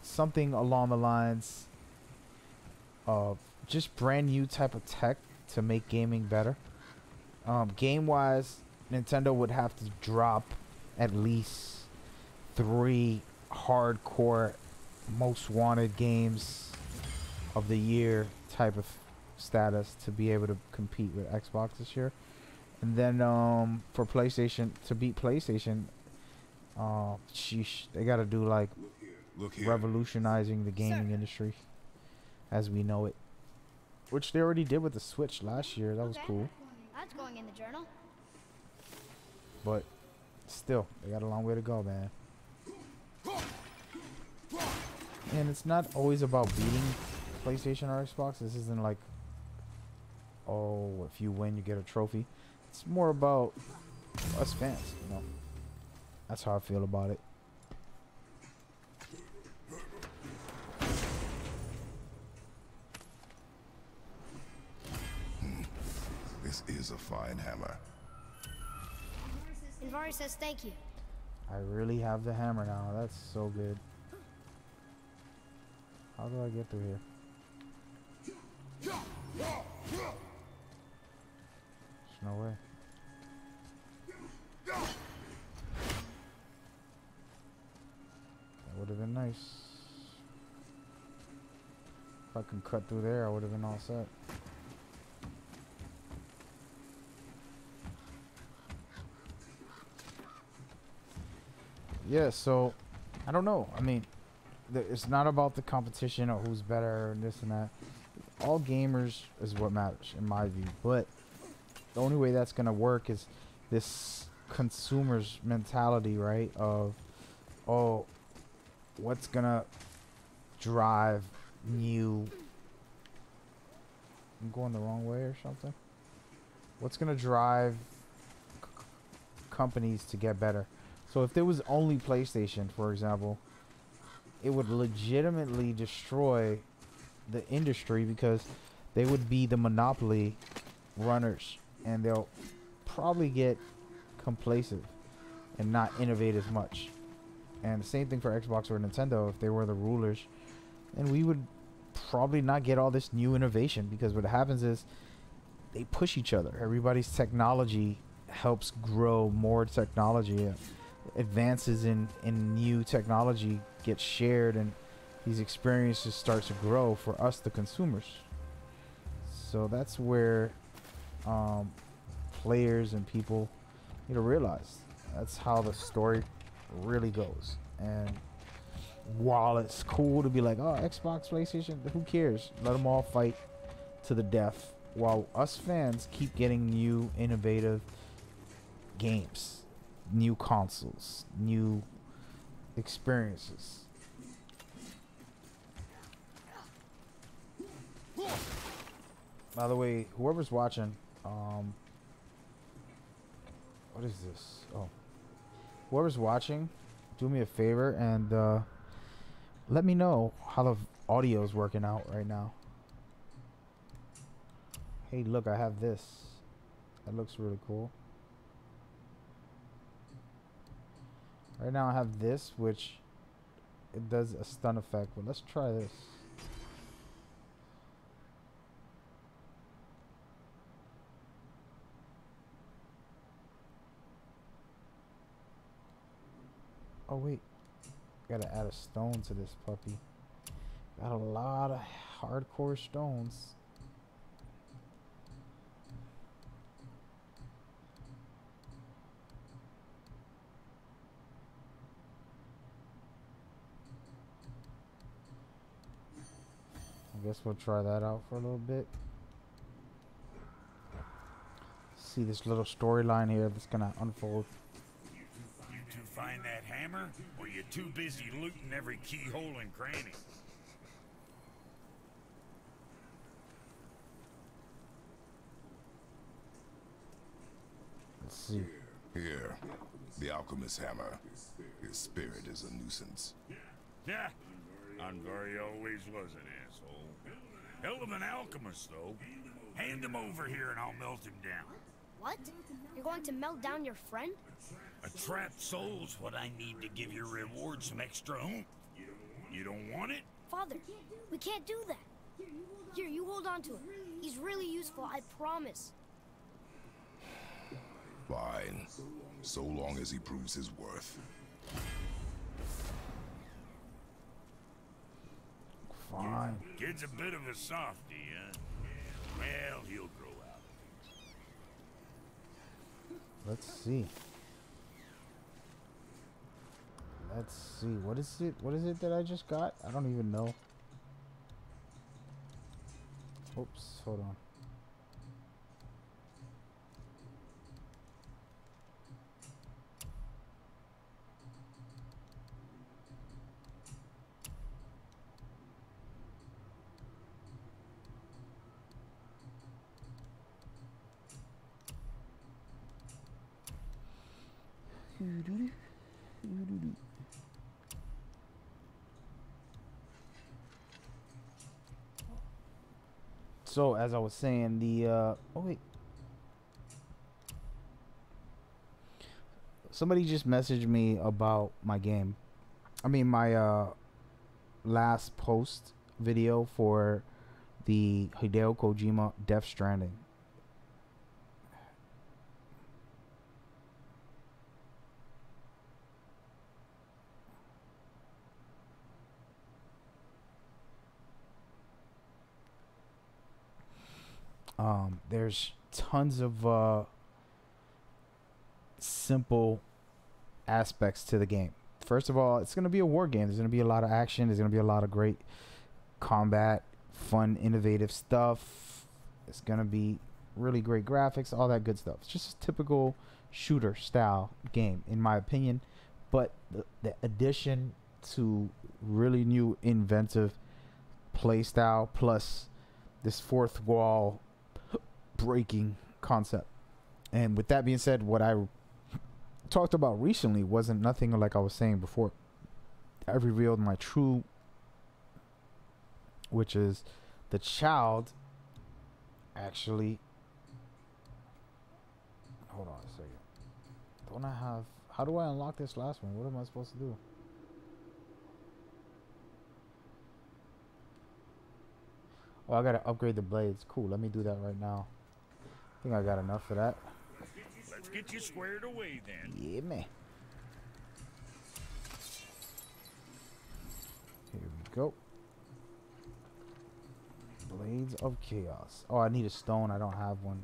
something along the lines of just brand new type of tech to make gaming better. Game wise, Nintendo would have to drop at least 3 hardcore most wanted games of the year type of status to be able to compete with Xbox this year. And then for PlayStation, to beat PlayStation, sheesh, they gotta do like look here. revolutionizing the gaming industry as we know it, which they already did with the Switch last year. That was cool, That's going in the journal. but still, they got a long way to go, man. And it's not always about beating PlayStation or Xbox. This isn't like, oh, if you win, you get a trophy. It's more about us fans, you know. That's how I feel about it. This is a fine hammer. Invari says thank you. I really have the hammer now. That's so good. How do I get through here? There's no way. That would have been nice. If I can cut through there, I would have been all set. Yeah, so I don't know. I mean, it's not about the competition or who's better and this and that. All gamers is what matters in my view. But the only way that's gonna work is this consumer's mentality, right? Of, oh, what's gonna drive new? I'm going the wrong way or something. What's gonna drive companies to get better? So if there was only PlayStation, for example, it would legitimately destroy the industry because they would be the monopoly runners and they'll probably get complacent and not innovate as much. And the same thing for Xbox or Nintendo. If they were the rulers, and we would probably not get all this new innovation, because what happens is they push each other. Everybody's technology helps grow more technology. Advances in new technology get shared, and these experiences start to grow for us, the consumers. So that's where players and people need to realize that's how the story really goes. And while it's cool to be like, oh, Xbox, PlayStation, who cares? Let them all fight to the death, while us fans keep getting new innovative games, new consoles, new experiences. By the way, whoever's watching, what is this? Oh, whoever's watching, do me a favor and let me know how the audio is working out right now. Hey, look, I have this. That looks really cool. Right now I have this, which it does a stun effect, but let's try this. Oh wait, Gotta add a stone to this puppy. Got a lot of hardcore stones. I guess we'll try that out for a little bit. See this little storyline here that's gonna unfold. You two find that hammer, or you too busy looting every keyhole and cranny? Let's see. Here, the alchemist's hammer. His spirit is a nuisance. Yeah, Anvari always was an asshole. Hell of an alchemist, though. Hand him over here and I'll melt him down. What? You're going to melt down your friend? A trapped soul's what I need to give your reward some extra oomph. You don't want it? Father, we can't do that. Here, you hold on to him. He's really useful, I promise. Fine, so long as he proves his worth. Fine. Kid's a bit of a softie, huh? Well, he'll grow out. Let's see. Let's see. What is it? What is it that I just got? I don't even know. Oops. Hold on. So as I was saying, the oh wait, somebody just messaged me about my game. I mean my last post video for the Hideo Kojima Death Stranding. There's tons of simple aspects to the game. First of all, it's going to be a war game. There's going to be a lot of action. There's going to be a lot of great combat, fun, innovative stuff. It's going to be really great graphics, all that good stuff. It's just a typical shooter style game, in my opinion. But the addition to really new, inventive play style, plus this fourth wall breaking concept. And with that being said, what I talked about recently wasn't nothing like I was saying before. I revealed my true, which is the child actually, hold on a second, don't I have, how do I unlock this last one? What am I supposed to do? Oh, I gotta upgrade the blades. Cool, let me do that right now. I think I got enough for that. Let's get you squared away then. Yeah, man. Here we go. Blades of Chaos. Oh, I need a stone. I don't have one.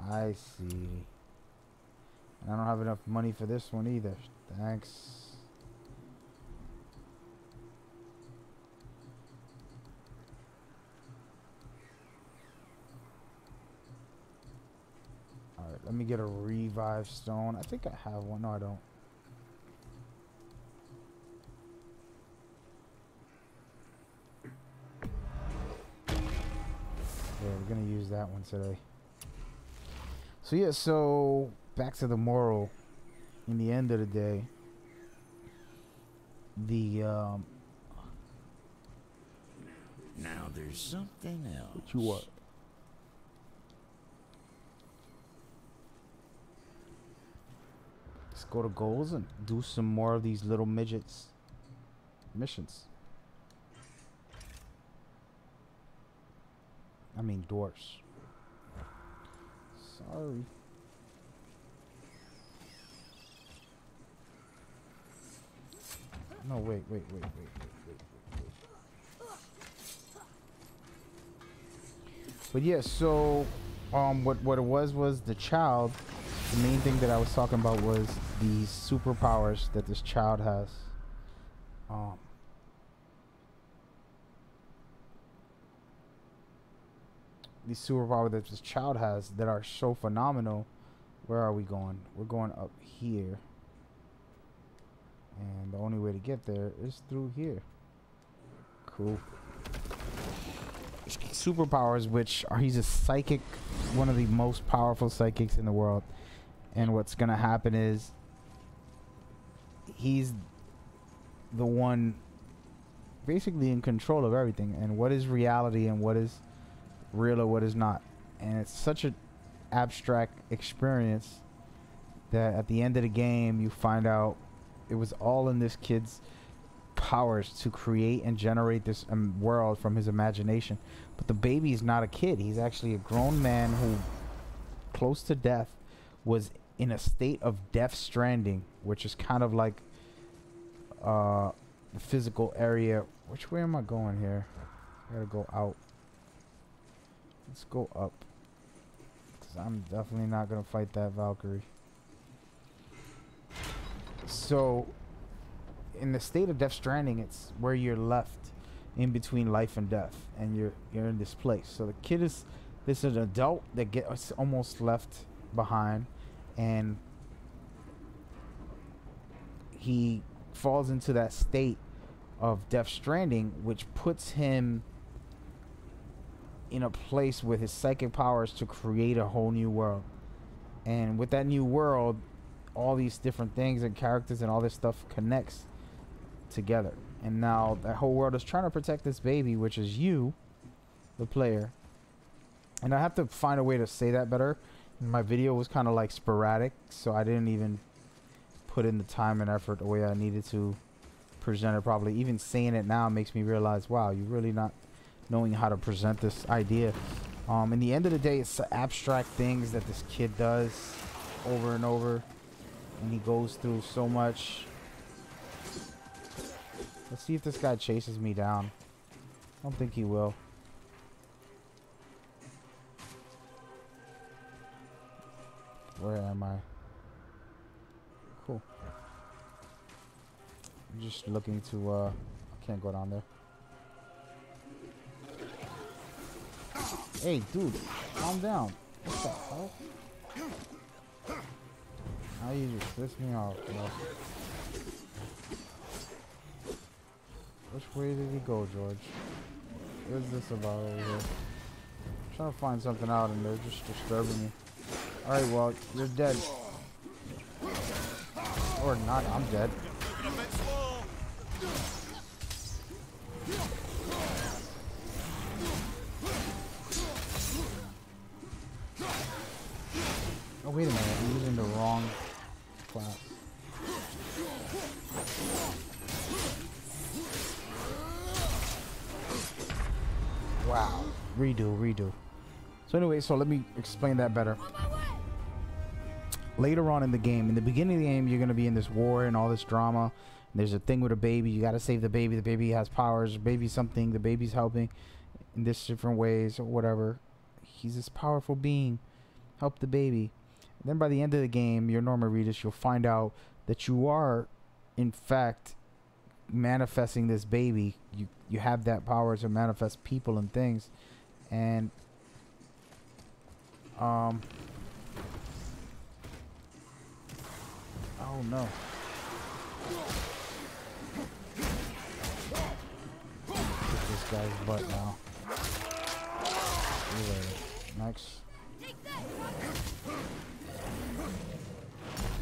I see. And I don't have enough money for this one either. Thanks. Alright, let me get a revive stone. I think I have one. No, I don't. Yeah, we're gonna use that one today. So yeah, so back to the moral. In the end of the day, the Now there's something else. what you want? Let's go to goals and do some more of these little midgets missions. I mean dwarfs. Sorry. No, wait. But yeah, so what it was the child. The main thing that I was talking about was the superpowers that this child has. These superpowers that this child has that are so phenomenal. Where are we going? We're going up here. And the only way to get there is through here. Cool. Superpowers, which are, he's a psychic, one of the most powerful psychics in the world. And what's gonna happen is he's the one basically in control of everything, and what is reality and what is real or what is not. And it's such an abstract experience that at the end of the game you find out it was all in this kid's powers to create and generate this world from his imagination. But the baby is not a kid. He's actually a grown man who, close to death, was in a state of death stranding, which is kind of like the physical area. Which way am I going here? I gotta go out. Let's go up, because I'm definitely not gonna fight that Valkyrie. So in the state of death stranding, it's where you're left in between life and death, and you're in this place. So the kid is an adult that gets almost left behind, and he falls into that state of death stranding, which puts him in a place with his psychic powers to create a whole new world. And with that new world, all these different things and characters and all this stuff connects together. And now that whole world is trying to protect this baby, which is you, the player. And I have to find a way to say that better. My video was kind of like sporadic, so I didn't even put in the time and effort the way I needed to present it properly. Even saying it now makes me realize, wow, you're really not knowing how to present this idea. In the end of the day, it's abstract things that this kid does over and over, and he goes through so much. Let's see if this guy chases me down. I don't think he will. Where am I? Cool. I'm just looking to I can't go down there. Hey, dude, calm down. What the hell? How you just piss me off, bro? Which way did he go, George? What is this about over here? I'm trying to find something out and they're just disturbing me. Alright, well, you're dead. Or not, I'm dead. Oh, wait a minute, I'm using the wrong class. Wow. Redo. So anyway, so let me explain that better. Later on in the game, in the beginning of the game, you're going to be in this war and all this drama. There's a thing with a baby. You got to save the baby. The baby has powers. The baby's something. The baby's helping in this different ways or whatever. He's this powerful being. Help the baby. And then by the end of the game, your normal readers, you'll find out that you are, in fact, manifesting this baby. You have that power to manifest people and things. And oh no. Kick this guy's butt now. See you later. Next.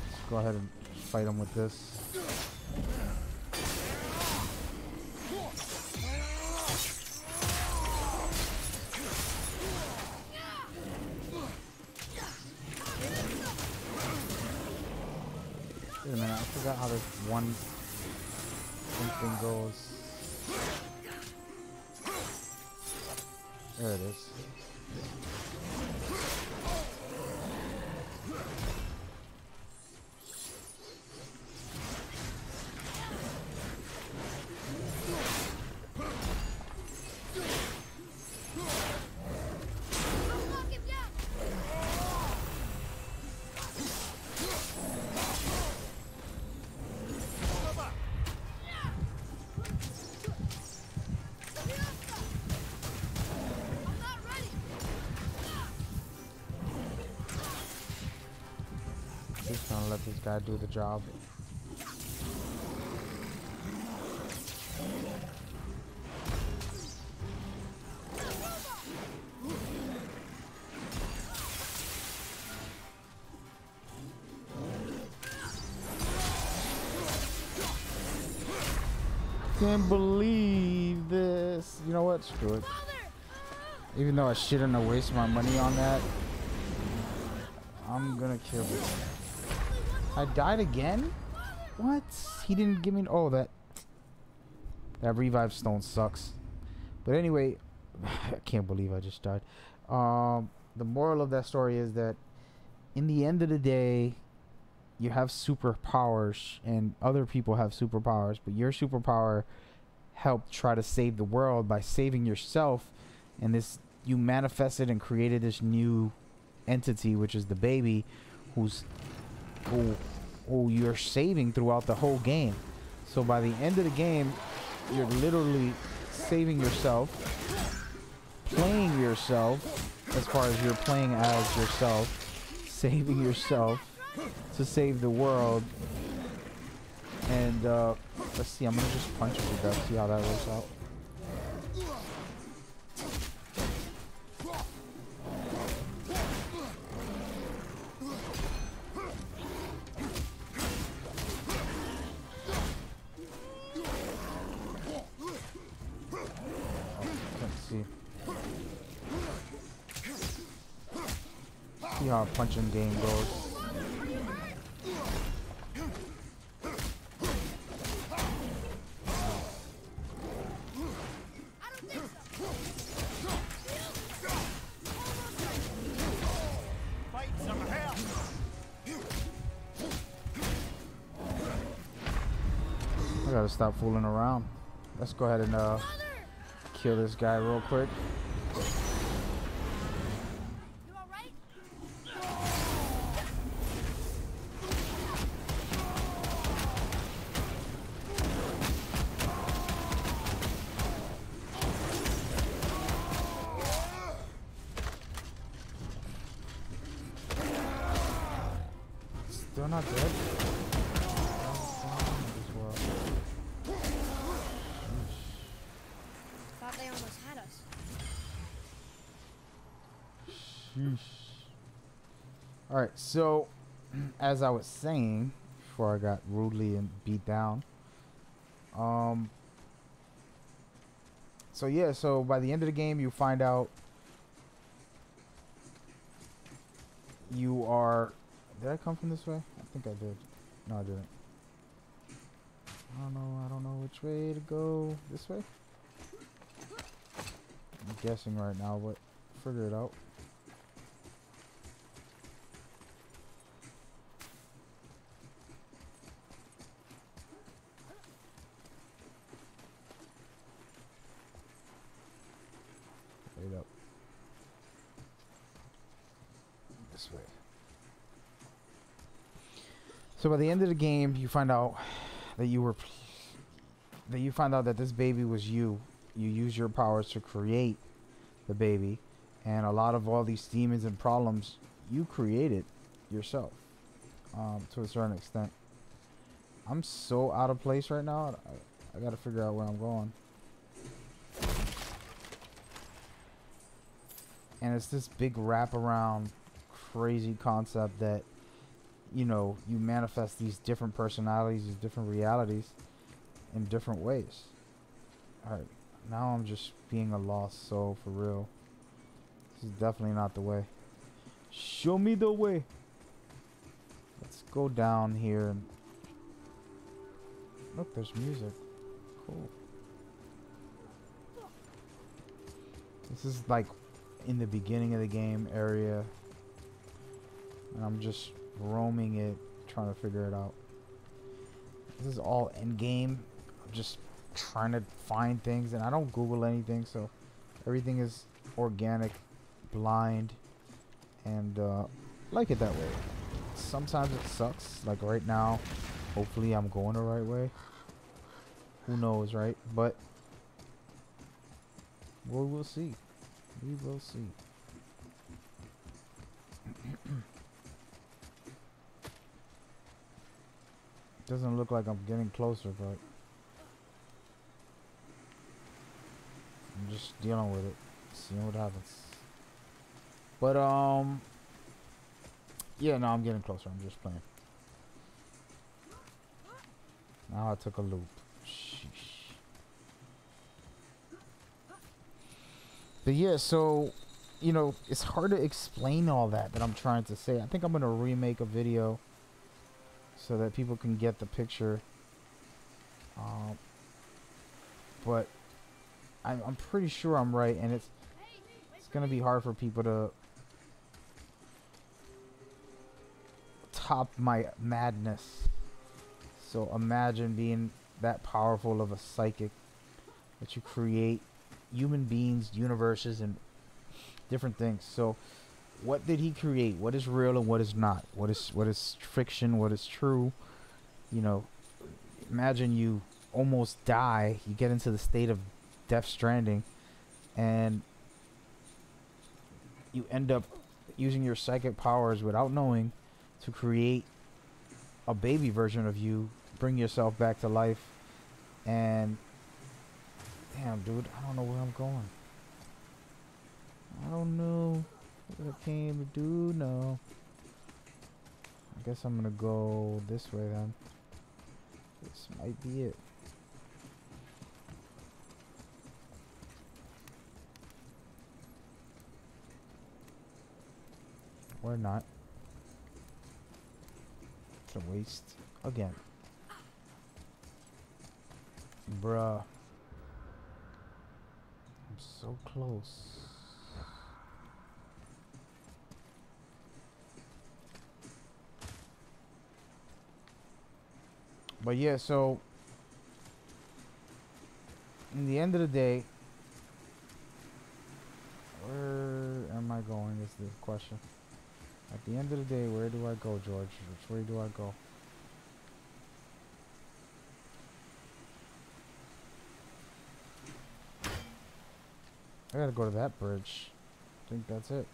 Let's go ahead and fight him with this. Wait a minute, I forgot how this one thing goes. There it is. Just gonna let this guy do the job. Can't believe this. You know what? Screw it. Even though I shouldn't have wasted my money on that, I'm gonna kill this. I died again? What? He didn't give me... Oh, that revive stone sucks. But anyway, I can't believe I just died. The moral of that story is that in the end of the day, you have superpowers and other people have superpowers, but your superpower helped try to save the world by saving yourself, and this, you manifested and created this new entity, which is the baby who you're saving throughout the whole game. So by the end of the game, you're literally saving yourself, playing yourself, as far as you're playing as yourself, saving yourself to save the world. And let's see, I'm gonna just punch it to death, see how that works out. See how a punching game goes. I gotta stop fooling around. Let's go ahead and kill this guy real quick. Still not dead? Thought they almost had us. Sheesh. Alright, so as I was saying before I got rudely and beat down, so yeah, so by the end of the game you find out you are... Did I come from this way? I think I did. No, I didn't. I don't know which way to go. This way? I'm guessing right now, but figure it out. Wait up. This way. So by the end of the game, you find out that that this baby was you. You use your powers to create the baby, and a lot of all these demons and problems you created yourself, to a certain extent. I'm so out of place right now. I gotta figure out where I'm going. And it's this big wraparound crazy concept that, you know, you manifest these different personalities, these different realities in different ways. Alright, now I'm just being a lost soul for real. This is definitely not the way. Show me the way. Let's go down here and look, there's music. Cool. This is like in the beginning of the game area, and I'm just roaming it, trying to figure it out. This is all end game. I'm just trying to find things, and I don't Google anything, so everything is organic, blind, and like it that way. Sometimes it sucks, like right now. Hopefully I'm going the right way. Who knows, right? But we'll see. We will see. Doesn't look like I'm getting closer, but I'm just dealing with it, seeing what happens. But yeah, no, I'm getting closer. I'm just playing. Now I took a loop. Sheesh. But yeah, so you know, it's hard to explain all that I'm trying to say. I think I'm gonna remake a video so that people can get the picture. But I'm pretty sure I'm right, and it's gonna be hard for people to top my madness. So imagine being that powerful of a psychic that you create human beings, universes, and different things. So what did he create? What is real and what is not? What is fiction? What is true? You know, imagine you almost die. You get into the state of Death Stranding, and you end up using your psychic powers without knowing to create a baby version of you, bring yourself back to life, and damn, dude, I don't know where I'm going. I don't know what I came to do now. I guess I'm gonna go this way then. This might be it. Or not. It's a waste. Again. Bruh. I'm so close. But yeah, so in the end of the day, where am I going is the question. At the end of the day, where do I go, George? Which way do I go? I gotta go to that bridge. I think that's it.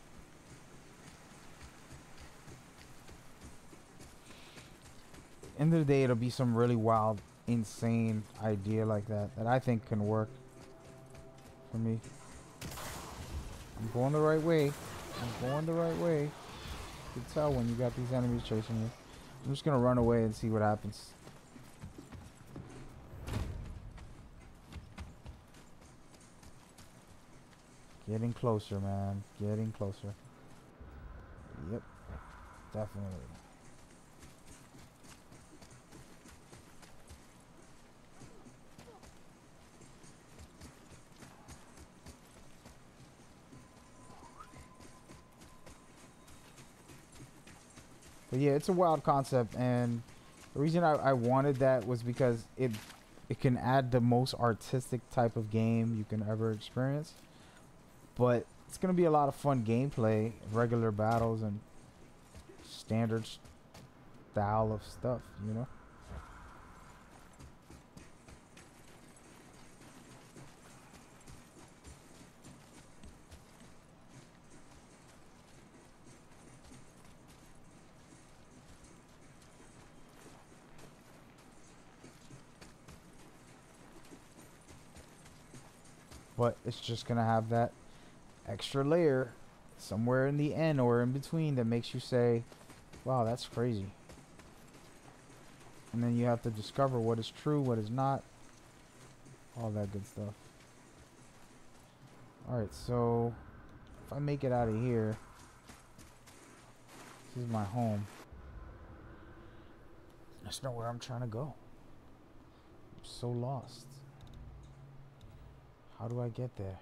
End of the day, it'll be some really wild, insane idea like that I think can work for me. I'm going the right way. I'm going the right way. You can tell when you got these enemies chasing you. I'm just gonna run away and see what happens. Getting closer, man. Getting closer. Yep. Definitely. But yeah, it's a wild concept, and the reason I wanted that was because it can add the most artistic type of game you can ever experience. But it's gonna be a lot of fun gameplay, regular battles, and standard style of stuff, you know. But it's just gonna have that extra layer somewhere in the end or in between that makes you say, wow, that's crazy. And then you have to discover what is true, what is not, all that good stuff. Alright, so if I make it out of here, this is my home. I just know where I'm trying to go. I'm so lost. How do I get there?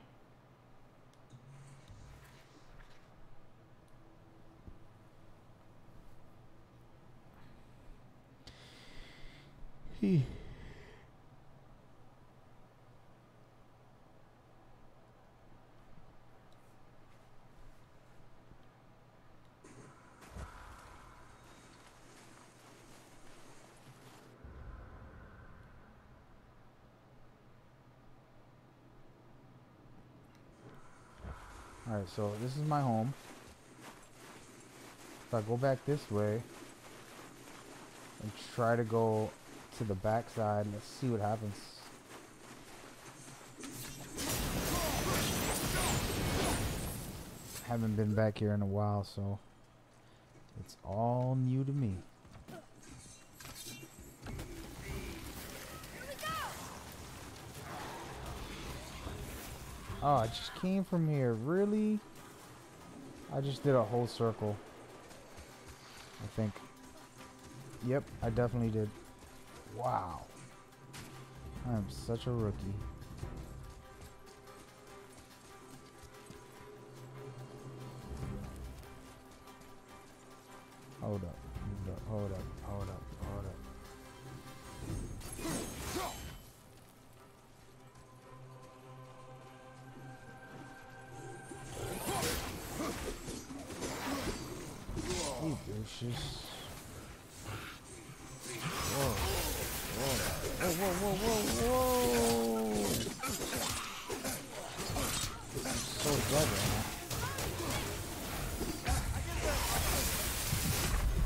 Alright, so this is my home. If I go back this way and try to go to the backside. Let's see what happens. Haven't been back here in a while, so it's all new to me. Oh, I just came from here. Really? I just did a whole circle. I think. Yep, I definitely did. Wow. I am such a rookie. Hold up, hold up, hold up, hold up. Hey, douches. Whoa, whoa, whoa, whoa, whoa, whoa! So dead right now.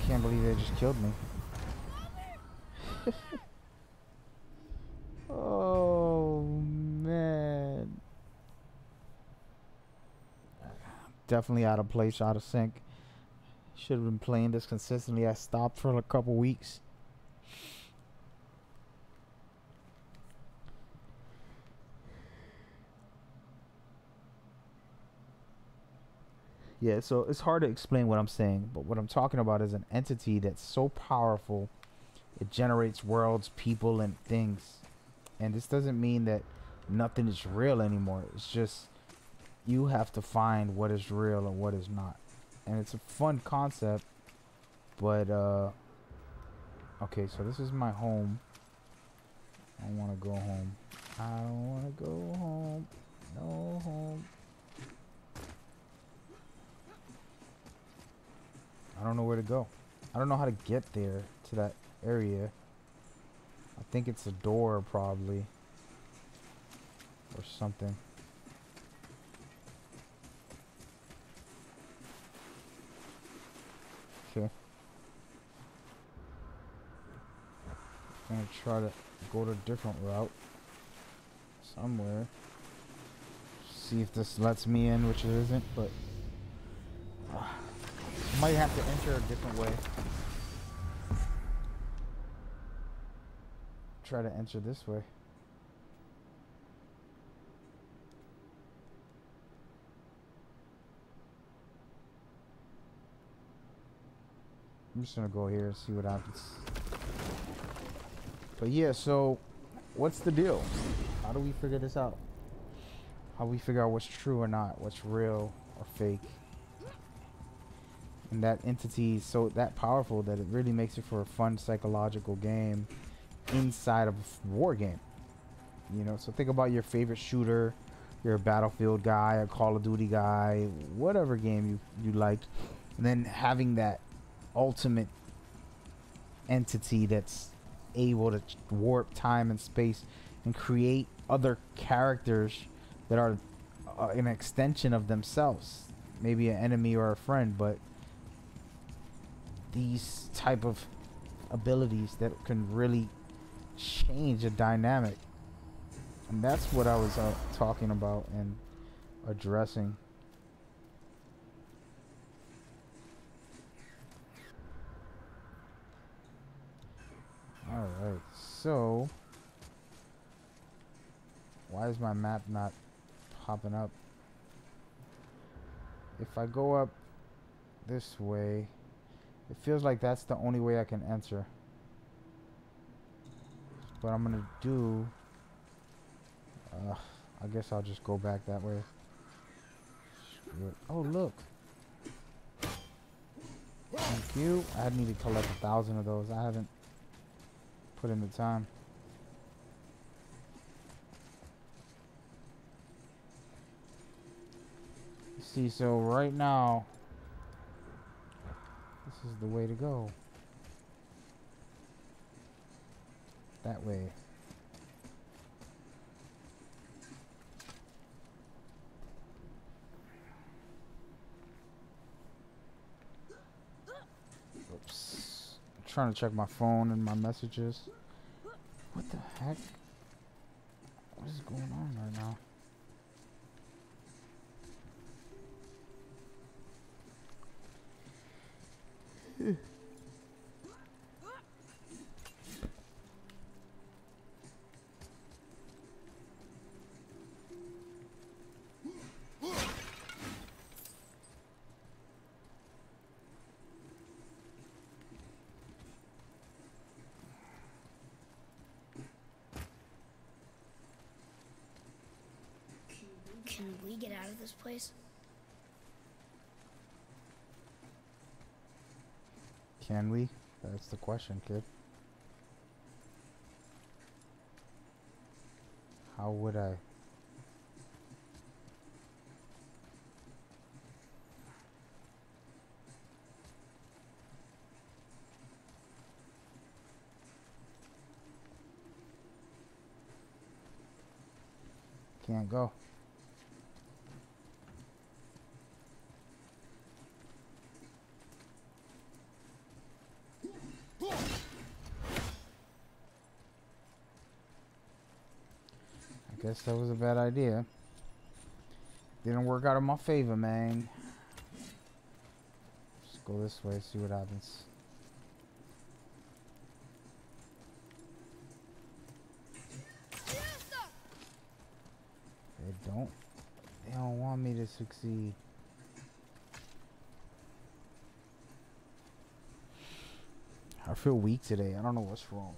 Can't believe they just killed me. Oh man, definitely out of place, out of sync. Should have been playing this consistently. I stopped for a couple weeks. Yeah, so it's hard to explain what I'm saying, but what I'm talking about is an entity that's so powerful, it generates worlds, people, and things. And this doesn't mean that nothing is real anymore. It's just you have to find what is real and what is not. And it's a fun concept, but okay, so this is my home. I don't want to go home. I don't want to go home. No home. I don't know where to go. I don't know how to get there to that area. I think it's a door probably. Or something. Okay. I'm gonna try to go to a different route. Somewhere. See if this lets me in, which it isn't, but might have to enter a different way. Try to enter this way. I'm just gonna go here and see what happens. But yeah, so what's the deal? How do we figure this out? How do we figure out what's true or not? What's real or fake? And that entity is so that powerful that it really makes it for a fun psychological game inside of a war game. You know, so think about your favorite shooter. You're a Battlefield guy, a Call of Duty guy, whatever game you like, and then having that ultimate entity that's able to warp time and space and create other characters that are an extension of themselves, maybe an enemy or a friend, but these type of abilities that can really change a dynamic. And that's what I was talking about and addressing. Alright, so why is my map not popping up? If I go up this way, it feels like that's the only way I can enter. What I'm gonna do, I guess I'll just go back that way. Oh, look. Thank you. I need to collect 1,000 of those. I haven't put in the time. See, so right now, this is the way to go. That way. Oops. I'm trying to check my phone and my messages. What the heck? What is going on right now? Can we get out of this place? Can we? That's the question, kid. How would I? Can't go. I guess that was a bad idea. Didn't work out in my favor, man. Just go this way, see what happens. They don't want me to succeed. I feel weak today. I don't know what's wrong.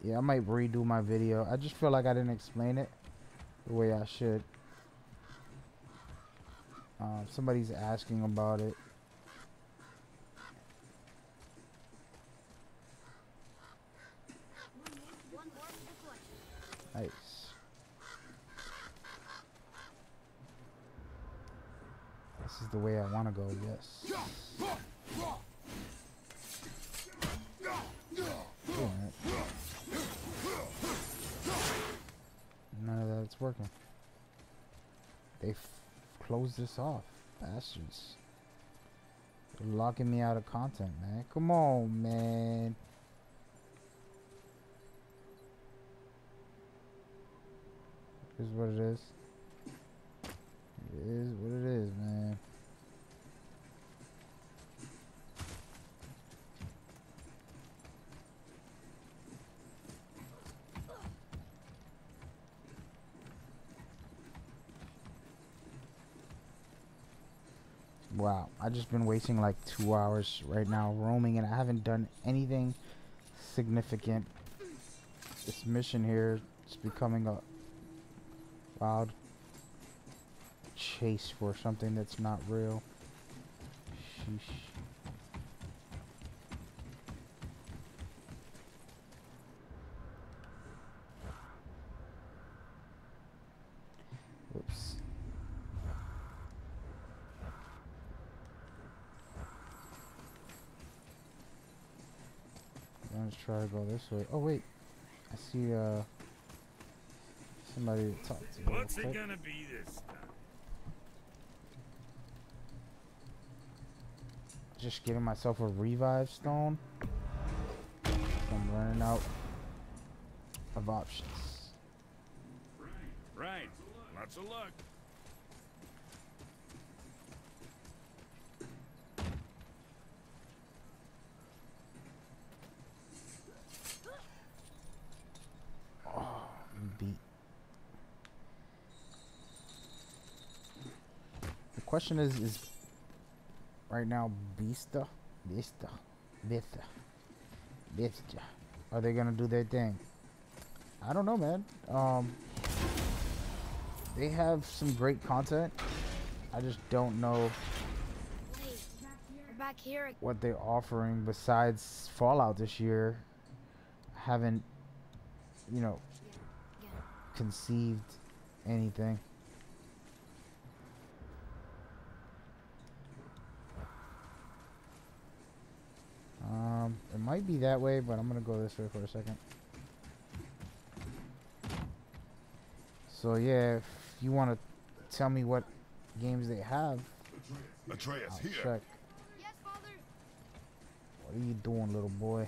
Yeah, I might redo my video. I just feel like I didn't explain it the way I should. Somebody's asking about it. One more for the collection. Nice. This is the way I want to go, yes. Damn it. None of that's working. They closed this off. Bastards. They're locking me out of content, man. Come on, man. Here's what it is. It is what it is, man. Wow, I just been wasting like 2 hours right now roaming, and I haven't done anything significant. This mission here is becoming a wild chase for something that's not real. Sheesh. Whoops. Let's try to go this way. Oh wait, I see somebody to talk to. What's it gonna be this time? Just getting myself a revive stone. I'm running out of options. Right. Lots of luck. Beat. The question is right now Vista, are they gonna do their thing? I don't know, man. They have some great content. I just don't know Wait, we're back here. what they're offering besides Fallout this year. I haven't, you know, Yeah. conceived anything. It might be that way, but I'm gonna go this way for a second. So yeah, if you want to tell me what games they have, Atreus, I'll here. check. Yes, Father. What are you doing, little boy?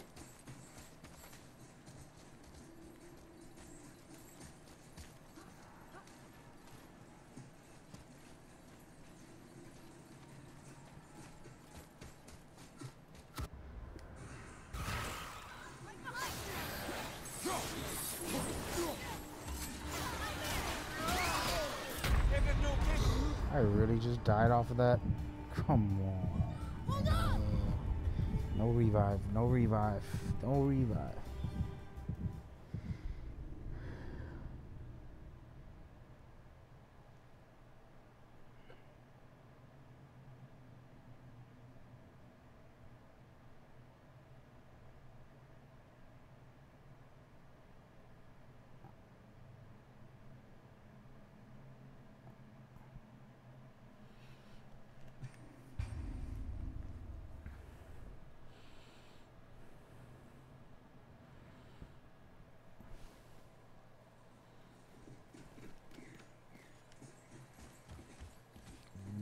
I really just died off of that? Come on, man. No revive, no revive, no revive.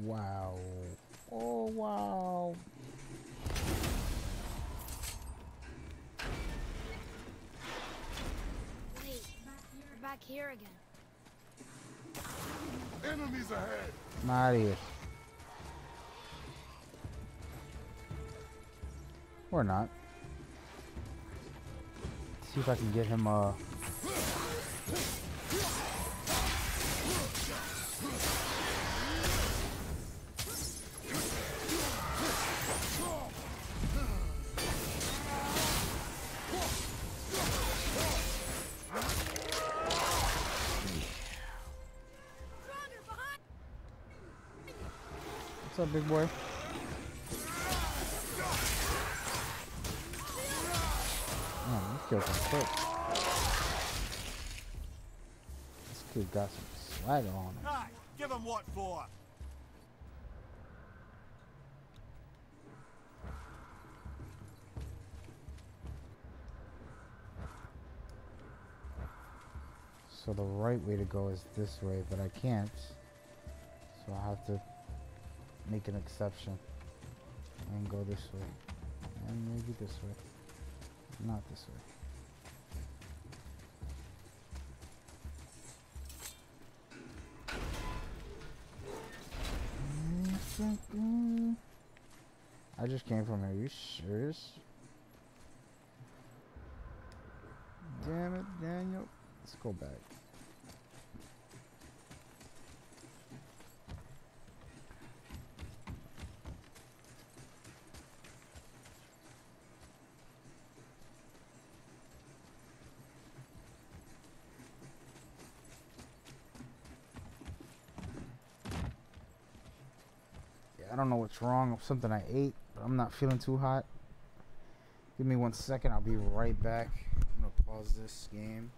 Wow. Oh, wow. Wait, we're back here again. Enemies ahead. I'm out of here. Or not. See if I can get him, What's up, big boy? Man, this killed him quick. This kid got some swagger on him. Aye, give him what for? So the right way to go is this way, but I can't. So I have to make an exception and go this way. And maybe this way. Not this way. I just came from here. Are you serious? Damn it, Daniel. Let's go back. Yeah, I don't know what's wrong with something I ate, but I'm not feeling too hot. Give me 1 second. I'll be right back. I'm gonna pause this game.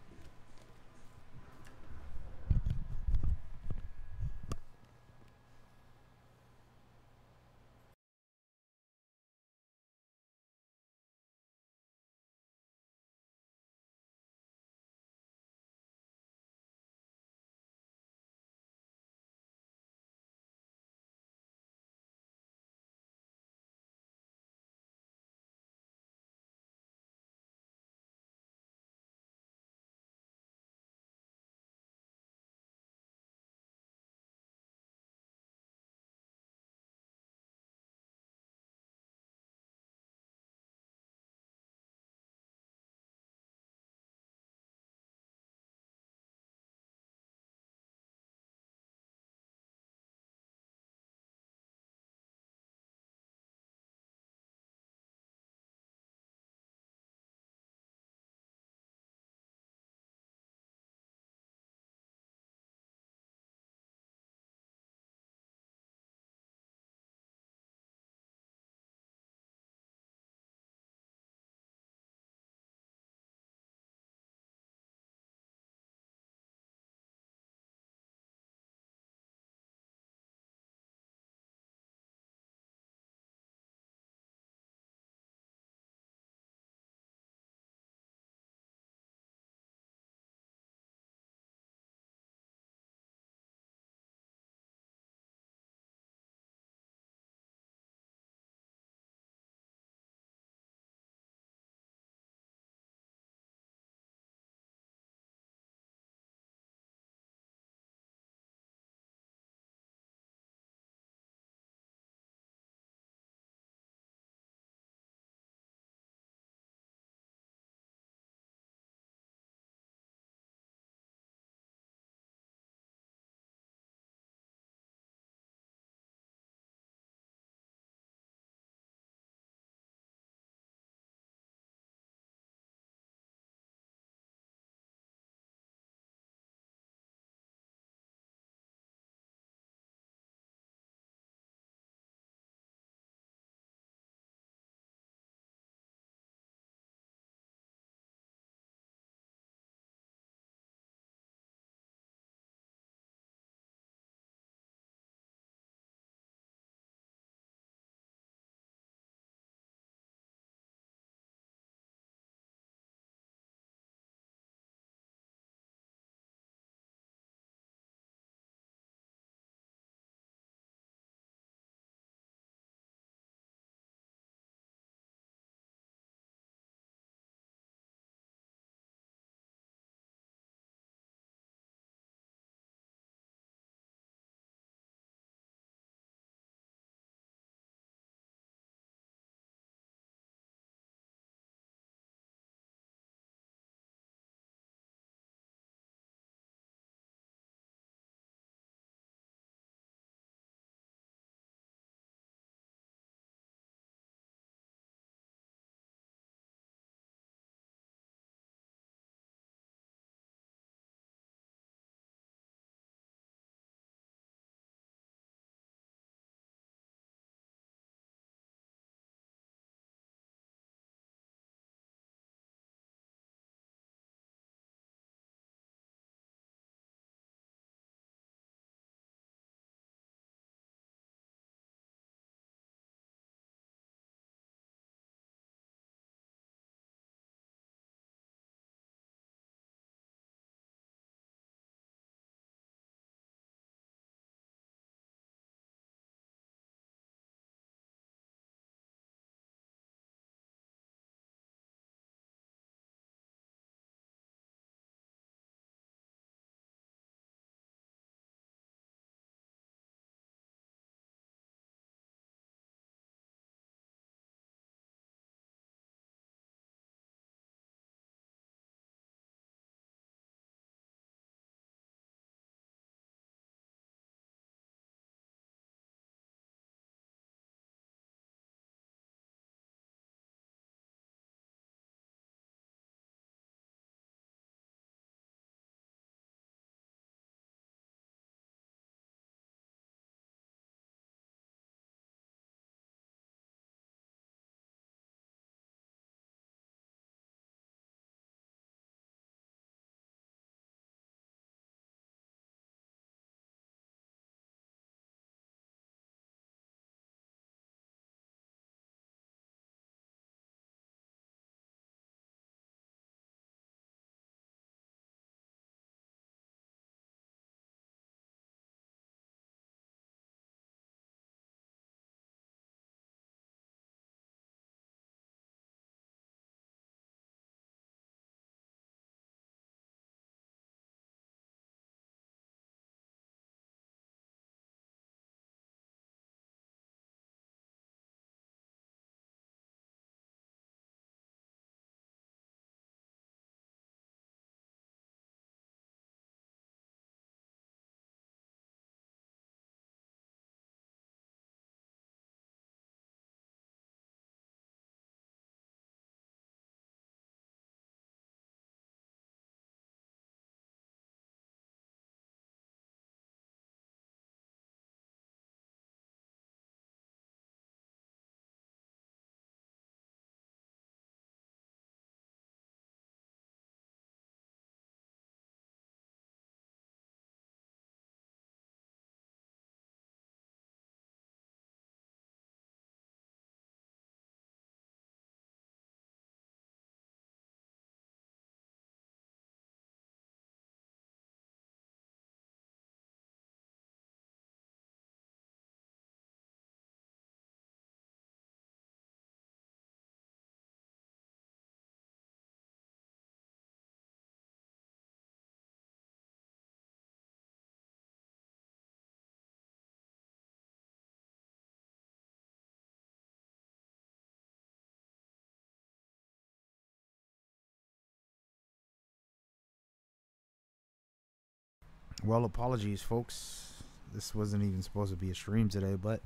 Well, apologies, folks. This wasn't even supposed to be a stream today, but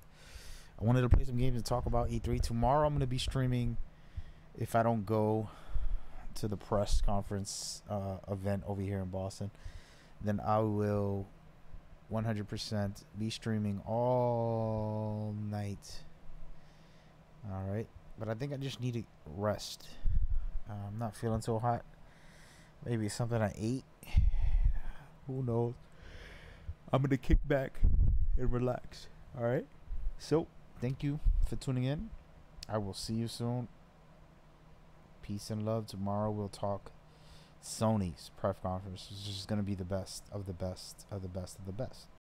I wanted to play some games and talk about E3. Tomorrow I'm going to be streaming if I don't go to the press conference event over here in Boston. Then I will 100% be streaming all night. All right. But I think I just need to rest. I'm not feeling so hot. Maybe it's something I ate. Who knows? I'm going to kick back and relax. All right. So, thank you for tuning in. I will see you soon. Peace and love. Tomorrow we'll talk Sony's press conference, which is going to be the best of the best of the best of the best.